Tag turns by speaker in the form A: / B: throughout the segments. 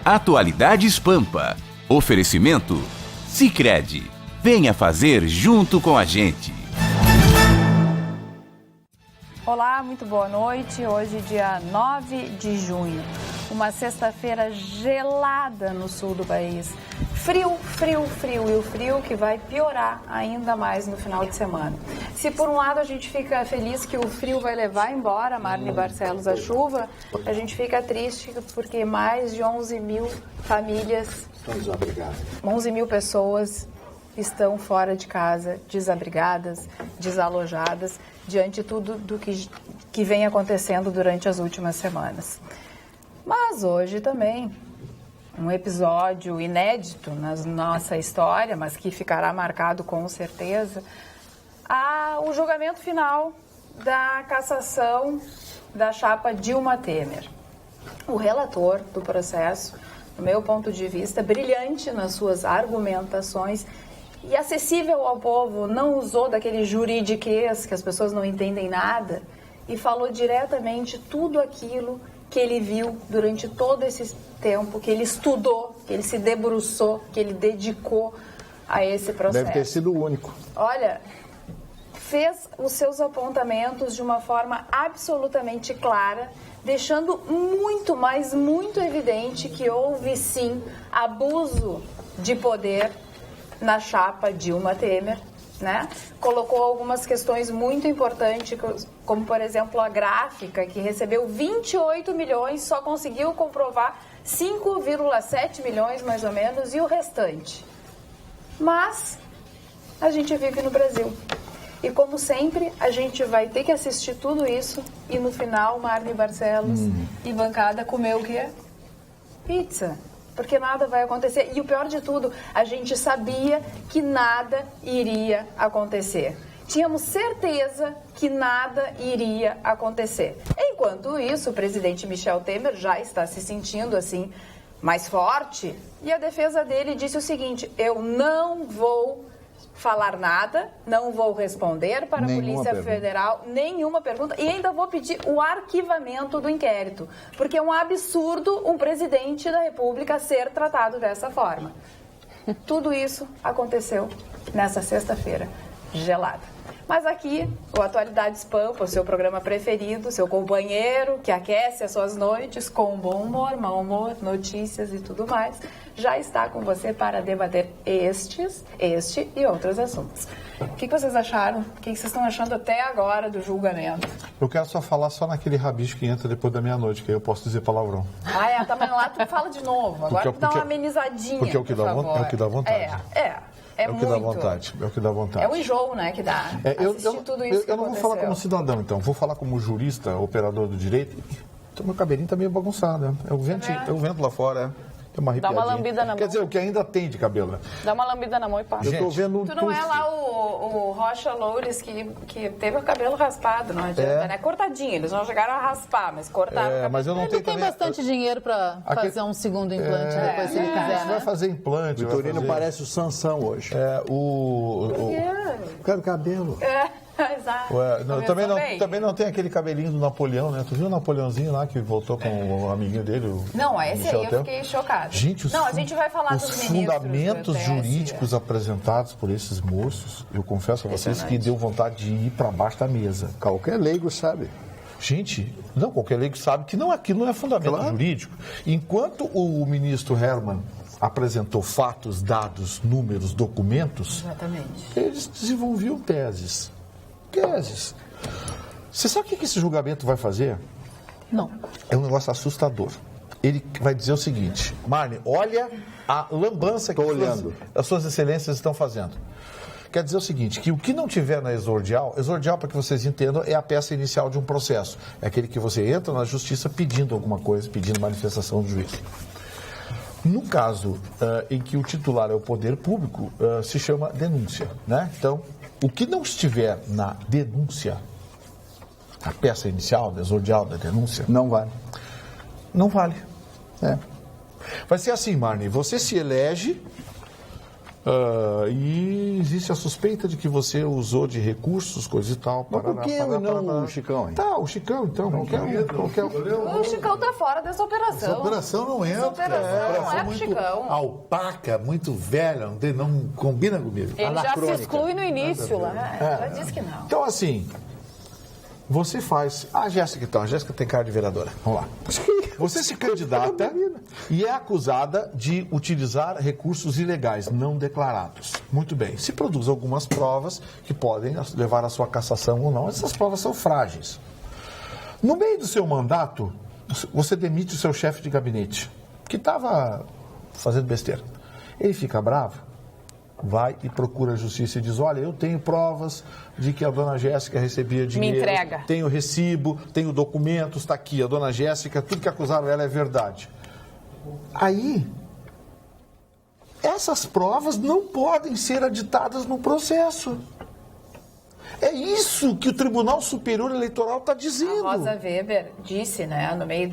A: Atualidades Pampa. Oferecimento Sicredi. Venha fazer junto com a gente.
B: Olá, muito boa noite. Hoje, dia 9 de junho. Uma sexta-feira gelada no sul do país. Frio, frio, frio. E o frio que vai piorar ainda mais no final de semana. Se por um lado a gente fica feliz que o frio vai levar embora, Marne Barcelos, a chuva, a gente fica triste porque mais de 11 mil famílias, 11 mil pessoas estão fora de casa, desabrigadas, desalojadas, diante de tudo do que vem acontecendo durante as últimas semanas. Mas hoje também, um episódio inédito na nossa história, mas que ficará marcado com certeza, o julgamento final da cassação da chapa Dilma Temer. O relator do processo, do meu ponto de vista, brilhante nas suas argumentações e acessível ao povo, não usou daquele juridiquês que as pessoas não entendem nada e falou diretamente tudo aquilo que ele viu durante todo esse tempo, que ele estudou, que ele se debruçou, que ele dedicou a esse processo.
C: Deve ter sido o único.
B: Olha, fez os seus apontamentos de uma forma absolutamente clara, deixando muito, mas muito evidente que houve sim abuso de poder na chapa Dilma Temer, né? Colocou algumas questões muito importantes, como por exemplo a gráfica, que recebeu 28 milhões, só conseguiu comprovar 5,7 milhões mais ou menos, e o restante. Mas a gente vive no Brasil. E como sempre, a gente vai ter que assistir tudo isso e no final, Marne Barcelos e bancada comer o quê? Pizza. Porque nada vai acontecer. E o pior de tudo, a gente sabia que nada iria acontecer. Tínhamos certeza que nada iria acontecer. Enquanto isso, o presidente Michel Temer já está se sentindo assim mais forte. E a defesa dele disse o seguinte: eu não vou falar nada, não vou responder para a Polícia Federal nenhuma pergunta e ainda vou pedir o arquivamento do inquérito, porque é um absurdo um presidente da República ser tratado dessa forma. Tudo isso aconteceu nessa sexta-feira gelada. Mas aqui, o Atualidades Pampa, o seu programa preferido, seu companheiro que aquece as suas noites com bom humor, mau humor, notícias e tudo mais, já está com você para debater este e outros assuntos. O que vocês acharam? O que vocês estão achando até agora do julgamento?
C: Eu quero só falar só naquele rabicho que entra depois da meia-noite, que aí eu posso dizer palavrão.
B: Tá, mas lá tu fala de novo. Agora tu dá uma amenizadinha,
C: porque é o que dá vontade. É o que dá vontade.
B: É o enjoo, né, que dá. Tudo isso
C: eu não vou falar como cidadão, então. Vou falar como jurista, operador do direito. Então, meu cabelinho tá meio bagunçado, né? É o vento lá fora, Tem uma arrepiadinha. Dá uma lambida na mão. Quer dizer, o que ainda tem de cabelo.
B: Dá uma lambida na mão e passa.
C: Eu tô vendo
B: tu não é lá o Rocha Loures que teve o cabelo raspado, não adianta, né? Cortadinho, eles não chegaram a raspar, mas cortaram o cabelo.
C: Mas eu não tenho
D: tem bastante dinheiro para fazer um segundo implante depois, se ele quiser, né?
C: Vai fazer implante.
E: O Vitorino parece o Sansão hoje.
C: Quero cabelo.
B: Exato.
C: Também não tem aquele cabelinho do Napoleão, né? Tu viu o Napoleãozinho lá que voltou com o amiguinho dele?
B: Não, esse aí eu fiquei chocada.
C: Gente,
B: a gente vai falar dos
C: fundamentos jurídicos apresentados por esses moços, eu confesso a vocês que deu vontade de ir para baixo da mesa.
E: Qualquer leigo sabe.
C: Gente, qualquer leigo sabe que aquilo não é fundamento jurídico. Enquanto o ministro Herman apresentou fatos, dados, números, documentos, eles desenvolviam teses. Você sabe o que esse julgamento vai fazer?
D: Não.
C: É um negócio assustador. Ele vai dizer o seguinte: Marne, olha a lambança que as suas excelências estão fazendo. Quer dizer o seguinte, que o que não tiver na exordial, para que vocês entendam, é a peça inicial de um processo. É aquele que você entra na justiça pedindo alguma coisa, pedindo manifestação do juiz. No caso em que o titular é o poder público, se chama denúncia, né? Então, o que não estiver na denúncia, a peça inicial, exordial da denúncia,
E: não vale.
C: Não vale. Vai ser assim, Marne, você se elege E existe a suspeita de que você usou de recursos, coisa e tal.
E: Mas por que eu e não o Chicão, hein?
C: Tá, o Chicão, então. Qualquer...
B: O Chicão tá fora dessa operação.
F: Essa operação não entra.
B: Essa operação não é pro
F: muito
B: Chicão.
F: opaca, muito velha, não combina comigo.
D: Ele já se exclui no início lá.
B: Já disse que não.
C: Então, assim, você faz... A Jéssica, então. A Jéssica tem cara de vereadora. Vamos lá. Você se candidata e é acusada de utilizar recursos ilegais, não declarados. Muito bem. Se produz algumas provas que podem levar à sua cassação ou não. Essas provas são frágeis. No meio do seu mandato, você demite o seu chefe de gabinete, que estava fazendo besteira. Ele fica bravo, vai e procura a justiça e diz, olha, eu tenho provas de que a dona Jéssica recebia dinheiro.
D: Me entrega.
C: Tenho recibo, tenho documentos, está aqui, a dona Jéssica, tudo que acusaram ela é verdade. Aí, essas provas não podem ser aditadas no processo. É isso que o Tribunal Superior Eleitoral está dizendo.
B: A Rosa Weber disse, né, no meio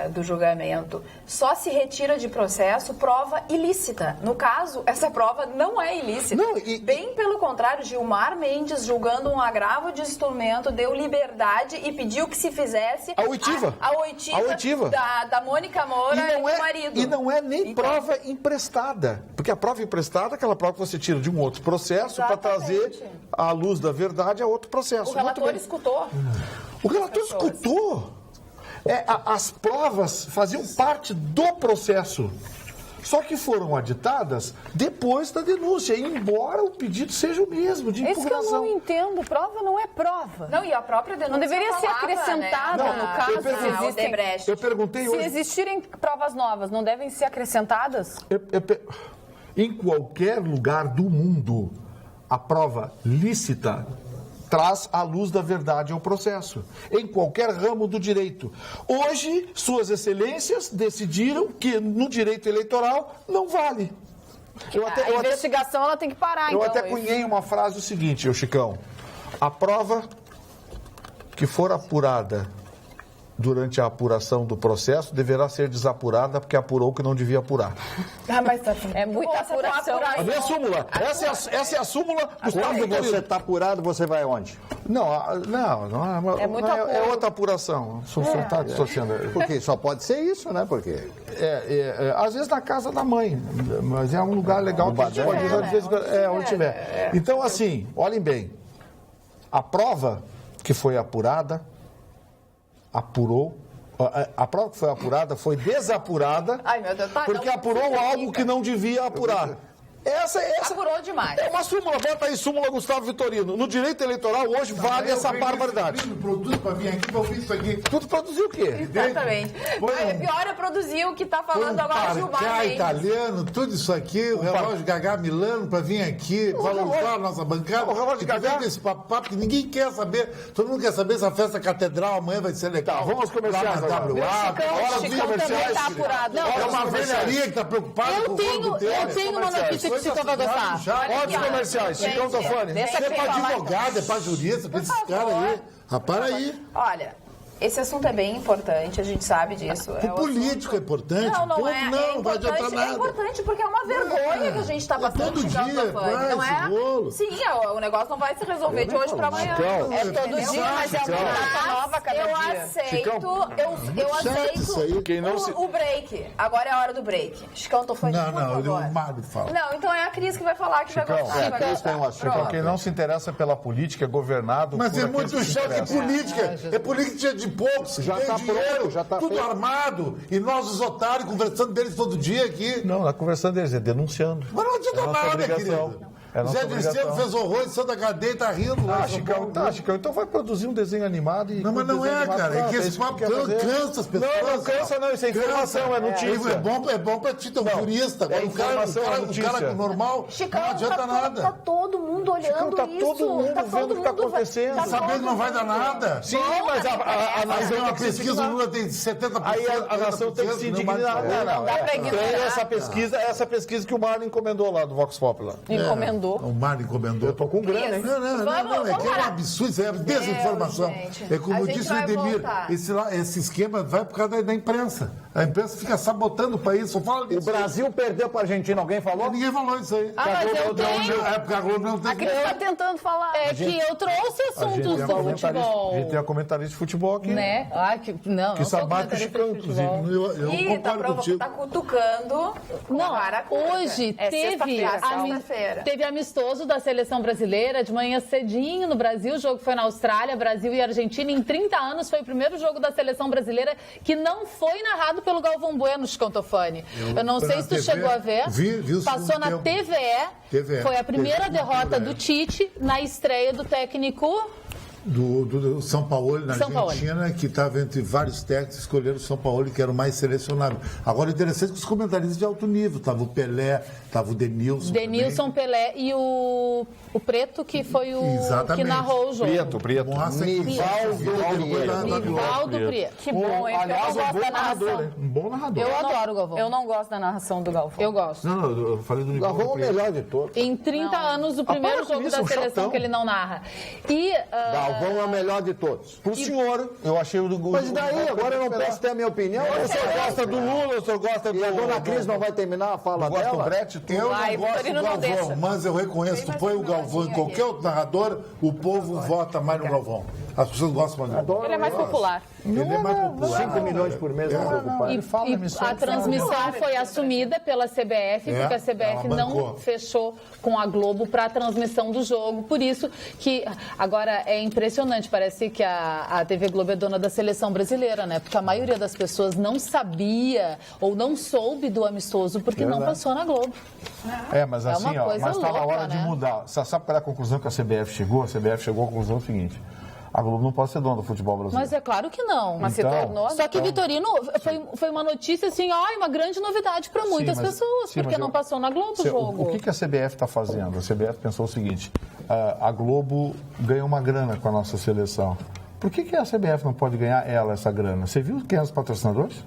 B: do julgamento, só se retira de processo prova ilícita. No caso, essa prova não é ilícita.
C: Não,
B: Bem pelo contrário, Gilmar Mendes, julgando um agravo de instrumento, deu liberdade e pediu que se fizesse
C: A oitiva.
B: a oitiva. Da Mônica Moura e do marido.
C: E não é nem
B: Então,
C: prova emprestada. Porque a prova emprestada é aquela prova que você tira de um outro processo para trazer à luz da verdade a outro processo.
B: o relator escutou.
C: O relator escutou. As provas faziam parte do processo. Só que foram aditadas depois da denúncia, embora o pedido seja o mesmo, de
D: Isso que eu
C: impugnação.
D: não entendo. Prova não é prova.
B: Não, e a própria denúncia
D: Não deveria ser
B: falava,
D: acrescentada,
B: né,
D: no
B: na-
D: caso,
B: na
D: se existem...
B: Odebrecht.
C: Eu perguntei
D: Se
C: hoje...
D: existirem provas novas, não devem ser acrescentadas?
C: Em qualquer lugar do mundo, a prova lícita traz à luz da verdade ao processo. Em qualquer ramo do direito. Hoje, suas excelências decidiram que no direito eleitoral não vale.
D: A investigação ela tem que parar,
C: Eu
D: então.
C: até cunhei uma frase o seguinte, Chicão. A prova que for apurada durante a apuração do processo deverá ser desapurada porque apurou o que não devia apurar.
B: Mas tá
D: É muita apuração.
C: A minha súmula. Essa é a súmula do
E: Quando você está apurado, você vai aonde?
C: Não,
D: É muito
C: é
D: apuro.
C: outra apuração. O senhor está dissociando.
E: Porque só pode ser isso, né? Porque
C: Às vezes na casa da mãe, mas é um lugar legal que a gente pode usar de vez em quando. Onde tiver. Então, assim, olhem bem. A prova que foi apurada, apurou. A prova que foi apurada foi desapurada.
B: Ai, meu Deus, tá,
C: porque
B: não
C: apurou
B: significa.
C: algo que não devia apurar. Essa
B: Apurou demais.
C: é uma súmula, bota aí súmula Gustavo Vitorino. No direito eleitoral hoje vale essa barbaridade.
F: Produto para vir aqui para ouvir isso aqui.
C: Tudo produziu o quê?
B: Exatamente. Mas pior é produzir o que tá falando agora Gilmar
F: Parcá
B: Mendes.
F: italiano, tudo isso aqui, o relógio Gagá Milano para vir aqui, valorizar a nossa bancada.
C: O relógio
F: E
C: Gagá?
F: vem esse papo que ninguém quer saber. Todo mundo quer saber se a festa catedral amanhã vai ser legal.
C: Tá, vamos aos comerciais
F: Lá na
C: agora.
F: WA, hora dos
D: Chicão também
F: comerciais.
D: está apurado. Não,
F: É uma velharia que está preocupada com o corpo dele.
D: Eu tenho uma notícia que o Chicão vai gostar.
C: Hora dos comerciais. Chicão Tofani.
D: Deixa
F: Você é
D: quem
F: para
D: falar.
F: advogado, é para jurista, para esses caras aí. Para aí.
B: Olha, esse assunto é bem importante, a gente sabe disso.
F: O político é importante.
B: Não, não
F: Ponto,
B: é.
F: não vai adiantar
B: É
F: nada.
B: importante porque é uma vergonha que a gente está passando
F: todo
B: Chicão
F: dia,
B: Tofani,
F: vai,
B: não é?
F: esse rolo.
B: Sim, o negócio não vai se resolver de hoje para amanhã.
C: Chicão.
D: É todo
B: Entendeu?
D: dia, mas é uma data nova cada
B: Eu
D: dia.
B: aceito,
C: Chicão.
B: eu
F: chato isso aí.
B: aceito
C: Quem não se-
B: o break. Agora é a hora do break. Chicão Tofani, por favor.
F: o Mário fala.
B: Não, então é a Cris que vai falar, que vai
C: Chicão,
B: gostar. vai
E: Cris
B: gostar.
E: tem um assunto.
B: Pronto.
C: Quem não se interessa pela política é governado
F: Mas
C: por
F: é
C: aqueles
F: muito
C: que se
F: chato, é
C: interessam.
F: política. É política de poucos.
E: Já
F: tem
E: tá
F: dinheiro,
E: pronto, já tá
F: tudo
E: feito.
F: armado. E nós, os otários, conversando deles todo dia aqui.
C: Não, na conversando deles, é denunciando.
F: Mas não adianta
C: É nossa
F: nada,
C: obrigação.
F: querido.
C: É nossa
F: Zé Dirceu
C: obrigação.
F: fez horror em Santa Cadeia e tá rindo lá.
C: Chicão, então vai produzir um desenho animado e...
F: Não, mas não
C: desenho
F: é,
C: animado,
F: cara. É que
C: pronto,
F: esse
C: isso
F: papo
C: quer fazer.
F: cansa as pessoas.
C: Não cansa não, isso é informação, é notícia.
F: É bom pra ti, teu jurista.
C: é
F: Agora,
C: informação, é
F: o
C: notícia.
F: cara normal
B: Chicão,
F: não adianta
B: tá
F: nada.
B: todo mundo olhando
C: Chicão, tá
B: isso.
C: todo mundo vendo o que tá acontecendo.
B: Tá
F: Sabendo
B: todo
F: não vai dar
B: mundo.
F: nada.
C: Sim, mas a
F: Aí
C: nação
F: vem uma
C: tem que se
F: pesquisa, o
C: indignar.
F: Lula tem 70%.
C: Aí a nação tem que se indignar.
D: Não dá pra ignorar.
C: Tem essa pesquisa que o Marlon encomendou lá do Vox Populi.
D: Encomendou. encomendou.
F: O Marne encomendou.
E: Eu tô com grana, hein?
F: Não, é que é um absurdo, isso é desinformação.
B: gente.
F: É como
B: A gente
F: disse o
B: vai
F: Edemir,
B: voltar.
F: esse esquema vai por causa da imprensa. A imprensa fica sabotando o país, só fala
E: O
F: disso.
E: Brasil perdeu para a Argentina, alguém falou?
F: Ninguém falou isso aí.
D: Mas eu tenho.
F: É porque a Globo não tem...
B: A Cris tá tentando falar.
D: É que eu trouxe assuntos do
C: A
D: futebol.
C: gente tem a comentarista de futebol aqui.
D: Né? Ai, que, não
F: Que
D: sou
F: sabaca
D: comentarista
F: Chicão,
D: de
F: inclusive.
D: futebol.
F: Eu
B: Ih,
F: concordo contigo.
B: tá cutucando.
D: Não,
B: Vara curta.
D: hoje
B: É
D: teve,
B: sexta-feira.
D: teve amistoso da seleção brasileira de manhã cedinho no Brasil. O jogo foi na Austrália, Brasil e Argentina. Em 30 anos foi o primeiro jogo da seleção brasileira que não foi narrado pelo Galvão Bueno, Chicão Tofani. Eu não sei se tu chegou a ver.
F: Vi o
D: Passou
F: segundo
D: na
F: tempo.
D: TVE. Foi a primeira
F: TVE.
D: derrota do Tite na estreia do técnico.
F: Do São Paulo na
D: São Paulo.
F: Argentina, que estava entre vários técnicos, escolheram o São Paulo, que era o mais selecionado. Agora, o interessante é que os comentaristas de alto nível, estava o Pelé, estava o Denilson.
D: Denilson, Pelé e o Preto, que foi o
F: Exatamente.
D: que narrou o jogo.
C: Preto.
F: Nossa,
D: Nivaldo Prieto.
B: Que bom, hein?
C: Aliás,
B: Eu
C: um
B: gosto
C: bom
B: da
C: narrador,
B: narração.
C: hein? Um bom narrador.
D: Eu adoro o Galvão.
B: Eu não gosto da narração do Galvão.
D: Eu gosto.
C: Não, eu falei do Nivaldo
E: Galvão é o
C: Prieto.
E: melhor de todos.
D: Em 30 anos, o primeiro
C: para com
D: jogo
C: isso,
D: da
C: um
D: seleção
C: chatão.
D: que ele não narra. E
E: Galvão é o melhor de todos.
C: Pro senhor, eu achei o do gol.
E: Mas daí, agora eu não posso ter a minha opinião.
C: O senhor gosta do Lula, o senhor gosta do...
E: E a dona Cris não vai terminar a fala
C: gosta do
E: dela?
C: Brett? Tu...
F: Eu
B: Vai,
F: não gosto do
B: Vitorino, não
F: Galvão,
B: deixa.
F: mas eu reconheço, tu põe o Galvão em qualquer outro narrador, o povo vota mais no Galvão. As pessoas gostam mais do Galvão.
D: ele é mais popular.
F: Ele é mais popular.
E: 5 milhões por mês não preocupado.
D: E a transmissão foi assumida pela CBF,
F: É,
D: porque a CBF
F: ela
D: não
F: bancou.
D: fechou com a Globo para a transmissão do jogo. Por isso que agora é impressionante, parece que a TV Globo é dona da seleção brasileira, né? Porque a maioria das pessoas não sabia ou não soube do amistoso porque não passou na Globo.
C: É, mas
D: É
C: assim,
D: uma
C: ó,
D: coisa
C: mas tá na
D: louca,
C: hora de
D: né?
C: mudar. Você sabe qual é a conclusão que a CBF chegou? A CBF chegou à conclusão seguinte: a Globo não pode ser dona do futebol brasileiro.
D: Mas é claro que não.
B: Mas se
C: Então,
B: tornou.
D: Só que, Vitorino, foi uma notícia assim, uma grande novidade para muitas
C: mas-
D: pessoas,
C: sim,
D: porque
C: mas
D: não passou na Globo o jogo.
C: O que a CBF está fazendo? A CBF pensou o seguinte: a Globo ganha uma grana com a nossa seleção. Por que a CBF não pode ganhar essa grana? Você viu quem é os patrocinadores?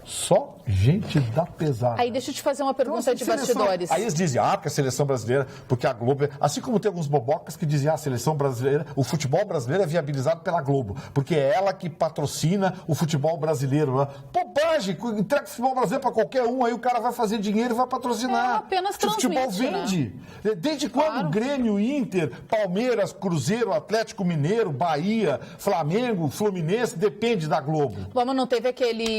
C: Só gente da pesada.
D: Aí deixa eu te fazer uma pergunta de bastidores.
C: Aí eles dizem, porque a seleção brasileira, porque a Globo... Assim como tem alguns bobocas que dizem, a seleção brasileira, o futebol brasileiro é viabilizado pela Globo, porque é ela que patrocina o futebol brasileiro. Né? Bobagem! Entrega o futebol brasileiro para qualquer um, aí o cara vai fazer dinheiro e vai patrocinar.
D: Ela apenas
C: o futebol
D: transmite,
C: vende. Desde quando Grêmio, Inter, Palmeiras, Cruzeiro, Atlético Mineiro, Bahia, Flamengo, Fluminense, depende da Globo.
D: Vamos, não teve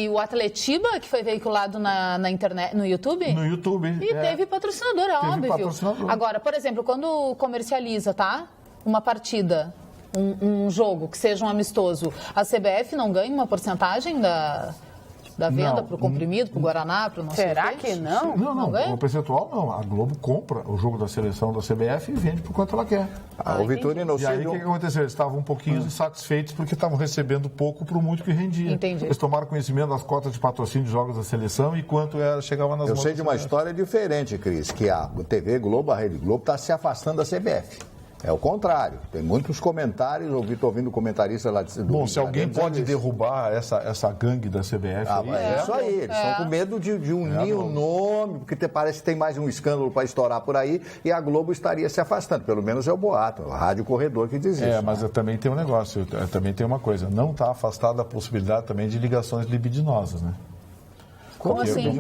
D: o Atletiba, que foi veiculado na internet, no YouTube?
C: No YouTube.
D: E teve patrocinador, é óbvio.
C: patrocinador.
D: Agora, por exemplo, quando comercializa, tá? Uma partida, um jogo, que seja um amistoso, a CBF não ganha uma porcentagem da venda
C: Não.
D: para o comprimido, para o Guaraná, para o nosso
B: Será que não?
C: Não,
D: ganha?
C: o percentual não. A Globo compra o jogo da seleção da CBF e vende por quanto ela quer.
E: O Vitorino,
C: E aí o que aconteceu? Eles estavam um pouquinho insatisfeitos porque estavam recebendo pouco para o muito que rendia.
D: Entendi.
C: Eles tomaram conhecimento das cotas de patrocínio de jogos da seleção e quanto chegava nas
E: eu
C: mãos
E: sei
C: da
E: de uma
C: CBF.
E: história diferente, Cris, que a TV Globo, a Rede Globo, está se afastando da CBF. É o contrário. Tem muitos comentários, estou ouvindo comentarista lá do
C: Bom,
E: Rio
C: se
E: de
C: alguém
E: Janeiro
C: pode
E: dizendo isso.
C: derrubar essa gangue da CBF aí,
E: É isso aí, eles estão com medo de unir o nome, porque parece que tem mais um escândalo para estourar por aí e a Globo estaria se afastando, pelo menos é o boato, o Rádio Corredor que diz isso.
C: mas também tem um negócio, também tem uma coisa, não está afastada a possibilidade também de ligações libidinosas, né?
D: Como assim?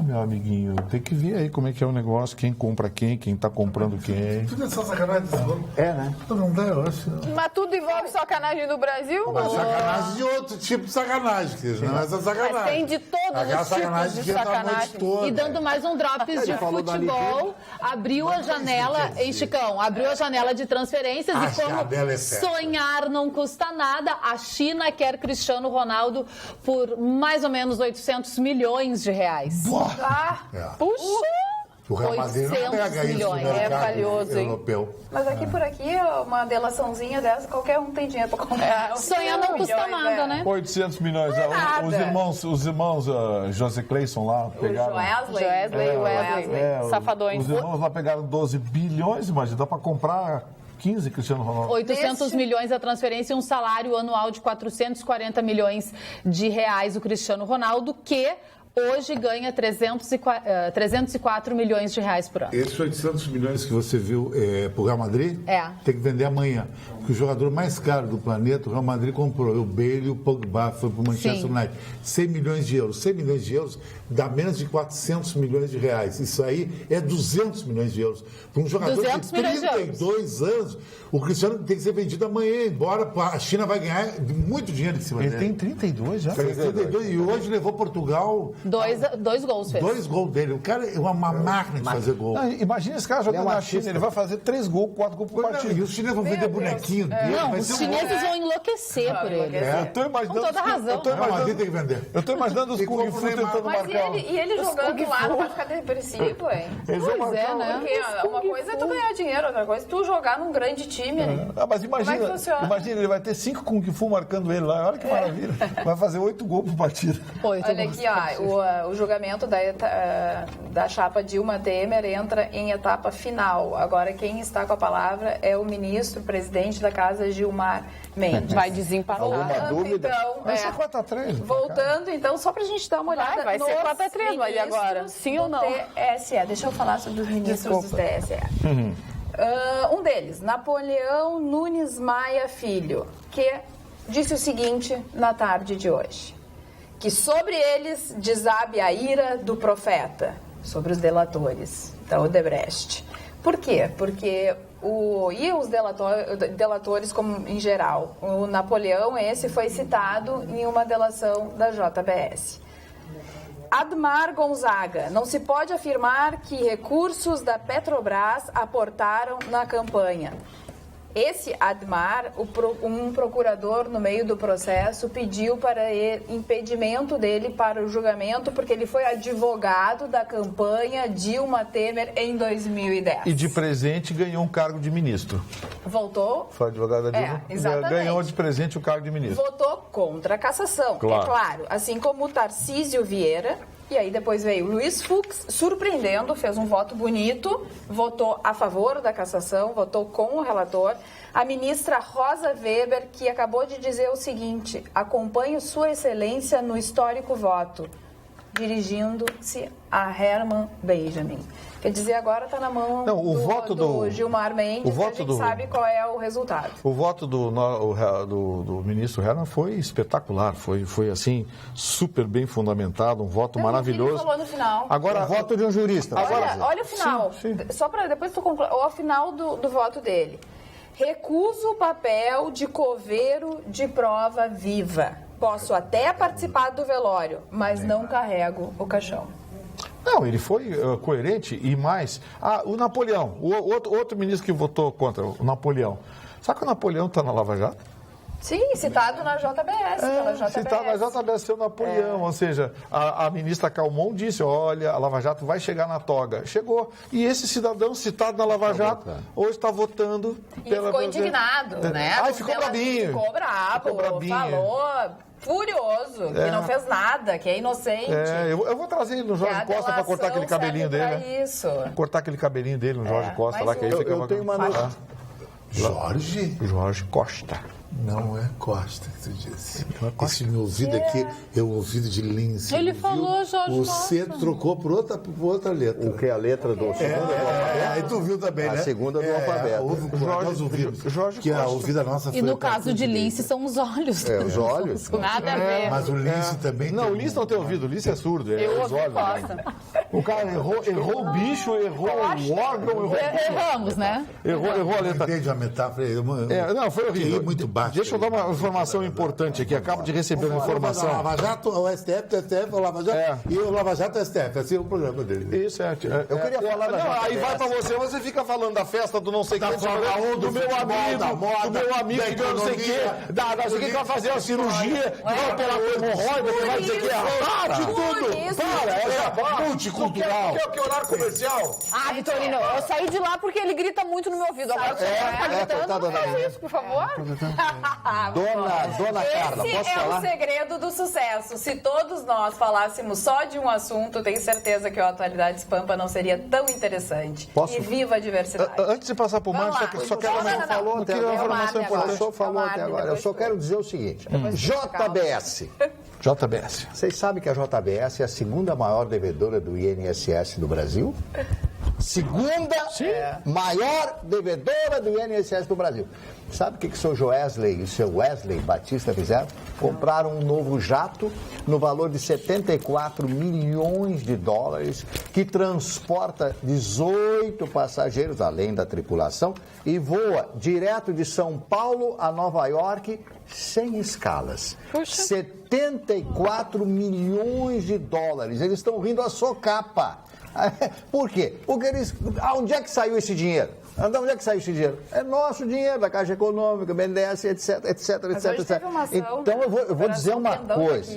C: Meu amiguinho, tem que ver aí como é que é o negócio, quem compra quem está comprando quem.
F: Tudo é só sacanagem desse jogo.
E: É, né?
F: Não dá, eu acho.
B: Mas tudo envolve sacanagem no Brasil?
F: Mas sacanagem de outro tipo de sacanagem, Cris. Não é essa sacanagem.
B: Mas tem de todos
F: Aquela
B: os tipos
F: sacanagem
B: de
F: que entra a noite
B: sacanagem.
F: toda.
D: E dando mais um drops de
E: falou da
D: futebol, abriu a janela, hein, Chicão? Abriu a janela de transferências
F: A
D: e como
F: janela é séria.
D: sonhar não custa nada, a China quer Cristiano Ronaldo por mais ou menos 800 milhões de reais. Puxa!
F: O Real Madrid não
D: 800
F: pega isso no
D: milhões.
F: mercado
B: É valioso, hein?
F: europeu.
B: Mas aqui por aqui, uma delaçãozinha dessa, qualquer um tem dinheiro pra comprar.
D: Sonhar não custa nada, né?
C: 800 milhões.
B: nada.
C: Os irmãos José Cleison lá pegaram...
B: Wesley. Safadões.
C: Os irmãos lá pegaram 12 bilhões, imagina, dá para comprar 15 Cristiano Ronaldo.
D: 800 milhões a transferência e um salário anual de 440 milhões de reais o Cristiano Ronaldo, que hoje ganha 304 milhões de reais por ano.
F: Esses 800 milhões que você viu pro Real Madrid, tem que vender amanhã. Porque o jogador mais caro do planeta, o Real Madrid comprou. O Bale e o Pogba foi pro Manchester United. 100 milhões de euros. 100 milhões de euros dá menos de 400 milhões de reais. Isso aí é 200 milhões de euros. Para um jogador de 32 anos, o Cristiano tem que ser vendido amanhã, embora a China vai ganhar muito dinheiro em cima dele.
C: Ele tem 32 já?
F: Tem 32 e hoje levou Portugal...
D: Dois gols fez.
F: 2 gols dele. O cara é uma máquina de fazer gol.
C: Não, imagina esse cara jogando na China, ele vai fazer 3 gols, 4 gols por partida.
F: E os chineses vão vender bonequinho dele.
D: Não, os chineses vão enlouquecer por ele.
C: Eu tô imaginando...
D: Com toda razão.
F: Tem que vender.
C: Eu tô imaginando os Kung Fu tentando marcar.
B: E ele jogando lá não vai ficar depressivo, hein?
D: Pois é, né?
B: Porque uma coisa é tu ganhar dinheiro, outra coisa é tu jogar num grande time.
C: Mas
B: imagina,
C: ele vai ter 5 Kung Fu marcando ele lá. Olha que maravilha. Vai fazer 8 gols por partida.
B: Olha aqui, ó, o julgamento da chapa Dilma Temer entra em etapa final. Agora, quem está com a palavra é o ministro, presidente da Casa, Gilmar Mendes.
D: Vai desempatar.
E: Alguma dúvida?
B: Então,
C: Vai ser 4-3.
B: Voltando, então, só pra gente dar uma olhada
D: Vai ser
B: nos
D: 4-3, mas e agora?
B: ministros
D: Sim ou não?
B: do TSE. Deixa eu falar sobre os ministros do TSE. Um deles, Napoleão Nunes Maia Filho, que disse o seguinte na tarde de hoje: que sobre eles desabe a ira do profeta, sobre os delatores da Odebrecht. Por quê? Porque os delatores como em geral, o Napoleão esse foi citado em uma delação da JBS. Admar Gonzaga, não se pode afirmar que recursos da Petrobras aportaram na campanha. Esse Admar, um procurador no meio do processo pediu para ele, impedimento dele para o julgamento porque ele foi advogado da campanha Dilma Temer em 2010.
C: E de presente ganhou um cargo de ministro.
B: Voltou?
C: Foi advogado da Dilma.
B: Exatamente.
C: Ganhou de presente o cargo de ministro.
B: Votou contra a cassação,
C: claro.
B: É claro. Assim como o Tarcísio Vieira. E aí depois veio o Luiz Fux, surpreendendo, fez um voto bonito, votou a favor da cassação, votou com o relator. A ministra Rosa Weber, que acabou de dizer o seguinte: acompanho Sua Excelência no histórico voto, dirigindo-se a Herman Benjamin. Quer dizer, agora está na mão do Gilmar Mendes, a gente sabe qual é o resultado.
C: O voto do ministro Herman foi espetacular, foi assim, super bem fundamentado, um voto maravilhoso.
B: Ele falou no final.
C: Agora,
E: o voto de um jurista.
B: Olha o final,
C: sim.
B: Só para depois tu concluir, o final do voto dele. Recuso o papel de coveiro de prova viva. Posso até participar do velório, mas não carrego o caixão.
C: Não, ele foi coerente e mais. O Napoleão, o outro ministro que votou contra, o Napoleão. Sabe que o Napoleão está na Lava Jato?
B: Sim, citado na JBS. Pela JBS.
C: Citado na JBS, seu Napoleão. Ou seja, a ministra Calmon disse, olha, a Lava Jato vai chegar na toga. Chegou. E esse cidadão citado na Lava Jato, hoje está votando pela...
B: E ficou indignado, né?
C: Ficou brabinho.
B: Ficou brabo, falou... Furioso, que não fez nada, que é inocente.
C: Eu vou trazer ele no Jorge Costa para cortar aquele cabelinho dele. Né?
B: Isso.
C: Cortar aquele cabelinho dele no Jorge Costa lá, que aí
E: eu tenho uma notícia.
C: Jorge Costa.
F: Não é Costa que tu disse. Esse meu ouvido aqui é o ouvido de Lindsay.
D: Ele falou Jorge
F: Costa. O C trocou por outra letra.
E: O que é a letra do segundo do alfabeto?
F: Aí tu viu também, né?
E: A segunda do alfabeto.
F: Nós ouvimos.
C: Jorge
F: que
C: Costa.
F: a ouvida nossa foi...
D: E no caso de Lindsay são os olhos.
E: Os olhos.
D: Nada a ver.
F: Mas o Lindsay também...
C: Não, o Lindsay não tem ouvido. O Lindsay é surdo.
D: Eu
C: os
D: ouvi
C: olhos.
D: Costa.
C: O cara errou o bicho, errou o órgão,
D: Erramos, né?
C: Errou a letra.
F: Entende a metáfora?
C: Não, foi horrível.
F: Muito baixo.
C: Deixa eu dar uma informação importante aqui. Acabo de receber uma informação.
F: O Lava Jato, o STF, o STF, o Lava Jato e o Lava Jato, o STF. Assim é o programa dele.
C: Isso, eu
E: queria falar da JBS.
C: Aí vai pra você fica falando da festa do não sei quem, do meu amigo que ganhou não sei o quê, não sei quem que vai fazer a cirurgia, que vai operar a hemorroida, que vai dizer que para! De tudo! Para! Multicultural! Quer o horário comercial?
D: Vitorino, eu saí de lá porque ele grita muito no meu ouvido. Agora você vai ficar gritando, não faz isso, por favor.
E: Dona Carla, posso
B: Esse é
E: falar?
B: o segredo do sucesso. Se todos nós falássemos só de um assunto, tenho certeza que o Atualidades Pampa não seria tão interessante.
E: Posso?
B: E viva a diversidade.
C: Antes de passar por mais, só quero uma informação importante.
E: Eu só quero dizer o seguinte. JBS.
C: JBS.
E: Vocês sabem que a JBS é a segunda maior devedora do INSS do Brasil? Segunda maior devedora do INSS do Brasil. Sabe o que o seu Joesley e o seu Wesley Batista fizeram? Compraram um novo jato no valor de 74 milhões de dólares, que transporta 18 passageiros, além da tripulação, e voa direto de São Paulo a Nova York, sem escalas.
G: Puxa.
E: 74 milhões de dólares. Eles estão rindo a socapa. Por quê? Porque onde é que saiu esse dinheiro? Onde é que saiu esse dinheiro? É nosso dinheiro, da Caixa Econômica, BNDES, etc, etc,
B: Mas
E: etc, etc. Então eu vou dizer uma coisa.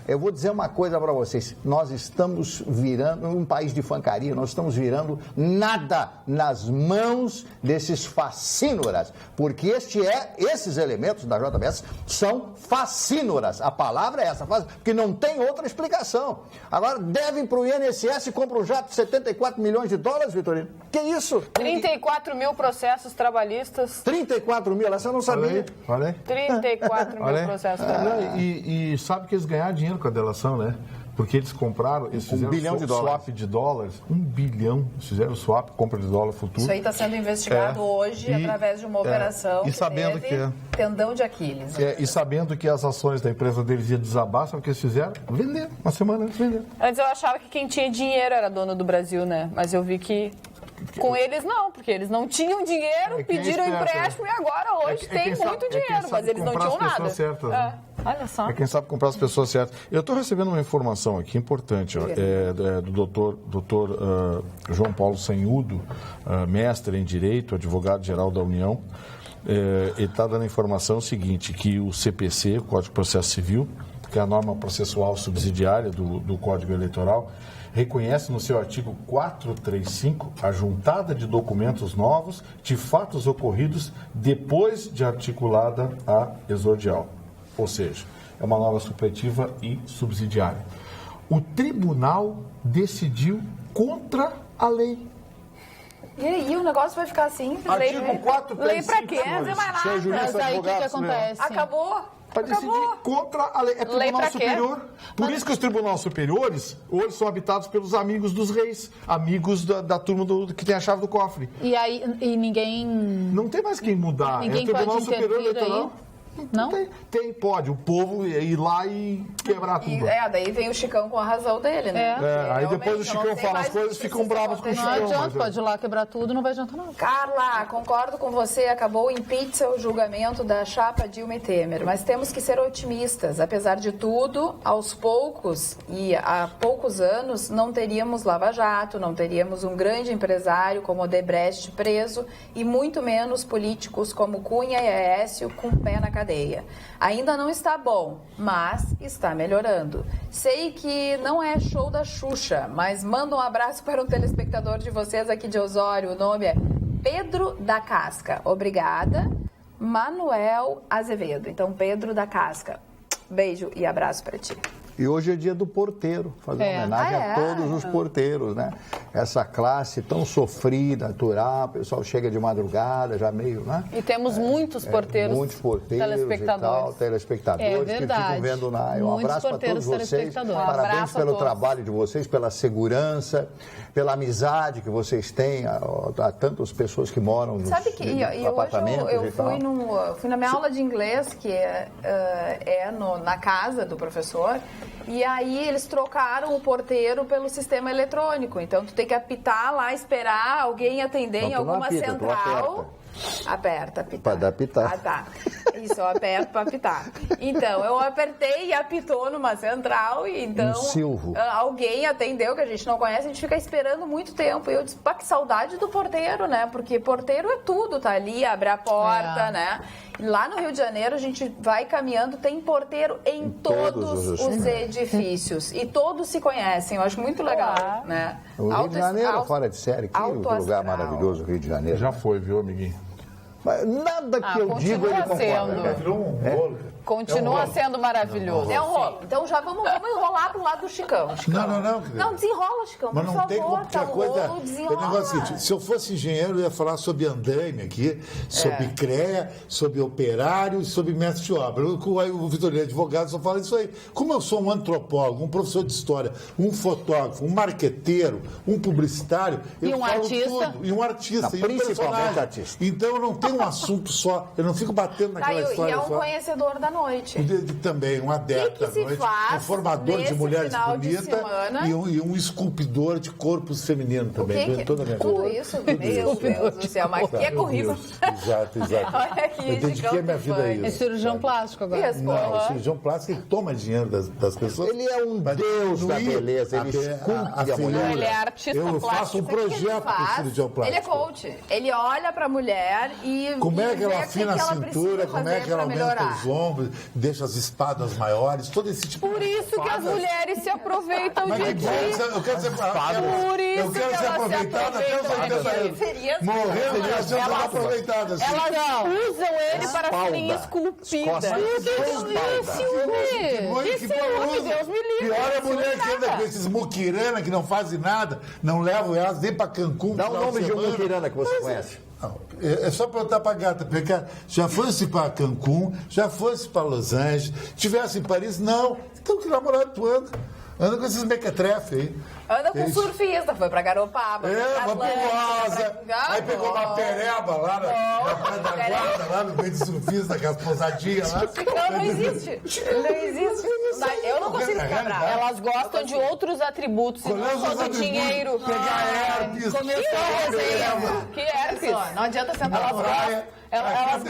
E: Eu vou dizer uma coisa para vocês. Nós estamos virando um país de fancaria, nós estamos virando nada nas mãos desses facínoras. Porque esses elementos da JBS são facínoras. A palavra é essa, porque não tem outra explicação. Agora devem para o INSS e compram um jato de 74 milhões de dólares, Vitorino. Que isso?
G: 34 mil processos trabalhistas.
E: 34 mil? Essa eu não sabia.
C: Olha aí.
G: 34 mil processos trabalhistas.
C: E sabe que eles ganharam dinheiro com a delação, né? Porque eles compraram, eles fizeram
E: bilhão de dólares.
C: Swap de dólares, 1 bilhão, eles fizeram swap, compra de dólar futuro.
B: Isso aí está sendo investigado hoje através de uma operação
C: e sabendo que
B: tendão de Aquiles.
C: E sabendo que as ações da empresa deles iam desabar, sabe o que eles fizeram? Vender, uma semana antes vender.
G: Antes eu achava que quem tinha dinheiro era dono do Brasil, né? Mas eu vi que com eles não, porque eles não tinham dinheiro, pediram empréstimo e agora hoje tem muito dinheiro, mas eles não tinham nada.
C: Certas,
G: né? Olha só.
C: É quem sabe comprar as pessoas certas. Eu estou recebendo uma informação aqui importante, do doutor João Paulo Senhudo, mestre em Direito, advogado-geral da União. Ele está dando a informação seguinte, que o CPC, o Código de Processo Civil, que é a norma processual subsidiária do Código Eleitoral, reconhece no seu artigo 435 a juntada de documentos novos de fatos ocorridos depois de articulada a exordial. Ou seja, é uma norma supletiva e subsidiária. O tribunal decidiu contra a lei.
B: E aí o negócio vai ficar assim?
C: Artigo 435.
B: Lei pra quê? Não vai mais nada.
D: Mas aí o que acontece?
B: Acabou.
C: Para decidir contra a lei. É Tribunal Superior. Por isso que os tribunais superiores hoje são habitados pelos amigos dos reis, amigos da turma que tem a chave do cofre.
D: E aí ninguém...
C: Não tem mais quem mudar.
D: Ninguém
C: é o Tribunal
D: pode
C: Superior
D: intervir
C: Eleitoral.
D: aí? Não?
C: Pode. O povo ir lá e quebrar tudo.
B: Daí vem o Chicão com a razão dele, né?
C: Aí depois o Chicão fala as coisas, ficam bravos com o Chicão.
D: Não adianta, pode ir lá quebrar tudo, não vai adiantar nada.
B: Carla, concordo com você, acabou em pizza o julgamento da chapa Dilma e Temer, mas temos que ser otimistas. Apesar de tudo, aos poucos e há poucos anos, não teríamos Lava Jato, não teríamos um grande empresário como Odebrecht preso e muito menos políticos como Cunha e Aécio com pé na cadeia. Ainda não está bom, mas está melhorando. Sei que não é show da Xuxa, mas manda um abraço para um telespectador de vocês aqui de Osório. O nome é Pedro da Casca. Obrigada, Manuel Azevedo. Então, Pedro da Casca. Beijo e abraço para ti.
E: E hoje é dia do porteiro, fazer uma homenagem a todos os porteiros, né? Essa classe tão sofrida, aturar, o pessoal chega de madrugada, já meio, né?
G: E temos muitos porteiros,
E: telespectadores que ficam vendo na... Um abraço para todos vocês, parabéns pelo trabalho de vocês, pela segurança, pela amizade que vocês têm, a tantas pessoas que moram nos apartamentos
B: hoje eu fui na minha aula de inglês, que na casa do professor. E aí eles trocaram o porteiro pelo sistema eletrônico. Então tu tem que apitar lá, esperar alguém atender em alguma central. Aperta, apitar.
E: Para dar apitar.
B: Ah, tá. Isso, eu aperto para apitar. Então, eu apertei e apitou numa central e então alguém atendeu, que a gente não conhece, a gente fica esperando muito tempo. E eu disse, que saudade do porteiro, né? Porque porteiro é tudo, tá ali, abre a porta, né? Lá no Rio de Janeiro, a gente vai caminhando, tem porteiro em todos os edifícios. E todos se conhecem, eu acho muito legal, né?
E: O Rio de Janeiro é fora de série, que lugar maravilhoso o Rio de Janeiro.
C: Já foi, viu, amiguinho?
E: Mas nada que eu digo ele concorda.
F: Virou um bolo.
G: Continua sendo maravilhoso.
B: É um rolo. Então já vamos enrolar pro lado do Chicão.
F: Não.
B: Não, desenrola, Chicão,
F: mas
B: por
F: não tem
B: favor.
F: como, porque a coisa. O negócio é o seguinte, se eu fosse engenheiro, eu ia falar sobre andaime aqui, sobre CREA, sobre operário e sobre mestre de obra. O Vitorino, advogado, só fala isso aí. Como eu sou um antropólogo, um professor de história, um fotógrafo, um marqueteiro, um publicitário, eu falo tudo. E um artista.
E: Não,
F: e um
E: principalmente artista.
F: Então eu não tenho um assunto só, eu não fico batendo naquela história.
B: E é um
F: só.
B: conhecedor da noite.
F: Também, um adepto da noite, um formador de mulheres bonitas e um esculpidor de corpos femininos também.
B: Tudo isso? Meu Deus do céu, mas que é currículo.
F: Exato.
B: Olha aqui,
F: eu dediquei a minha vida a isso.
D: É cirurgião plástico agora.
F: Não, o cirurgião plástico toma dinheiro das pessoas.
E: Ele é um deus da beleza, ele esculpe a mulher.
G: Ele é artista
F: Eu
G: plástico.
F: faço um projeto com o cirurgião plástico.
B: Ele é coach. Ele olha pra mulher e
F: como é que ela
B: vê
F: afina a cintura, como é que ela aumenta os ombros, deixa as espadas maiores, todo esse tipo
G: Por isso que as mulheres se aproveitam de ti.
F: Eu quero ser aproveitada até os 80 anos. Morrendo e achando aproveitadas.
G: Elas usam ele para serem esculpidas.
F: Que Deus me livre. Pior é a mulher que anda com esses muquirana que não fazem nada, não levam elas nem para Cancún.
E: Dá o nome de um muquirana que você conhece.
F: Não, é só perguntar para a gata, porque já fosse para Cancún, já fosse para Los Angeles, tivesse em Paris, não. Então que namorado tu anda? Anda com esses mequetrefe aí.
B: Anda com surfista, foi pra Garopaba.
F: Foi pro Rosa. Aí pegou uma pereba lá na Praia da Guarda, lá no meio de surfista, aquelas pousadinhas lá.
B: Não existe. Não existe. Eu não consigo ficar brava.
G: Elas gostam de outros atributos, e não só do dinheiro.
F: Pegar herpes.
G: Que herpes?
B: Não adianta sentar na praia.
G: Elas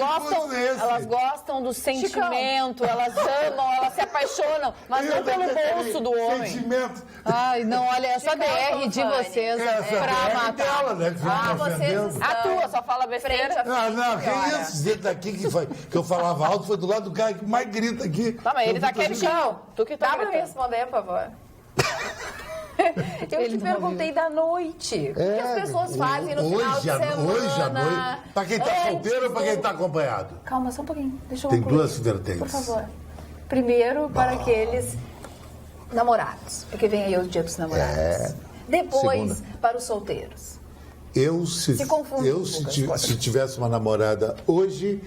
G: gostam do sentimento, elas amam, elas se apaixonam, mas não pelo bolso do homem.
F: Sentimento.
D: Ai, não, olha, essa DR de vocês pra matar.
F: Dela, né?
G: A tua só fala besteira.
F: Não, que isso? Dentro daqui que eu falava alto foi do lado do cara que mais grita aqui.
G: Tá, mas ele tá quietinho. Tu que tá
B: Dá pra me responder, por favor? Eu te perguntei da noite. O que as pessoas fazem no final de semana?
F: Hoje à noite. Pra quem tá solteiro ou pra quem tá acompanhado?
B: Calma, só um pouquinho. Deixa eu
F: Tem
B: concluir.
F: duas vertentes.
B: Por favor. Primeiro, para aqueles namorados. Porque vem aí o dia dos namorados. Depois, para os solteiros.
F: Se tivesse uma namorada hoje,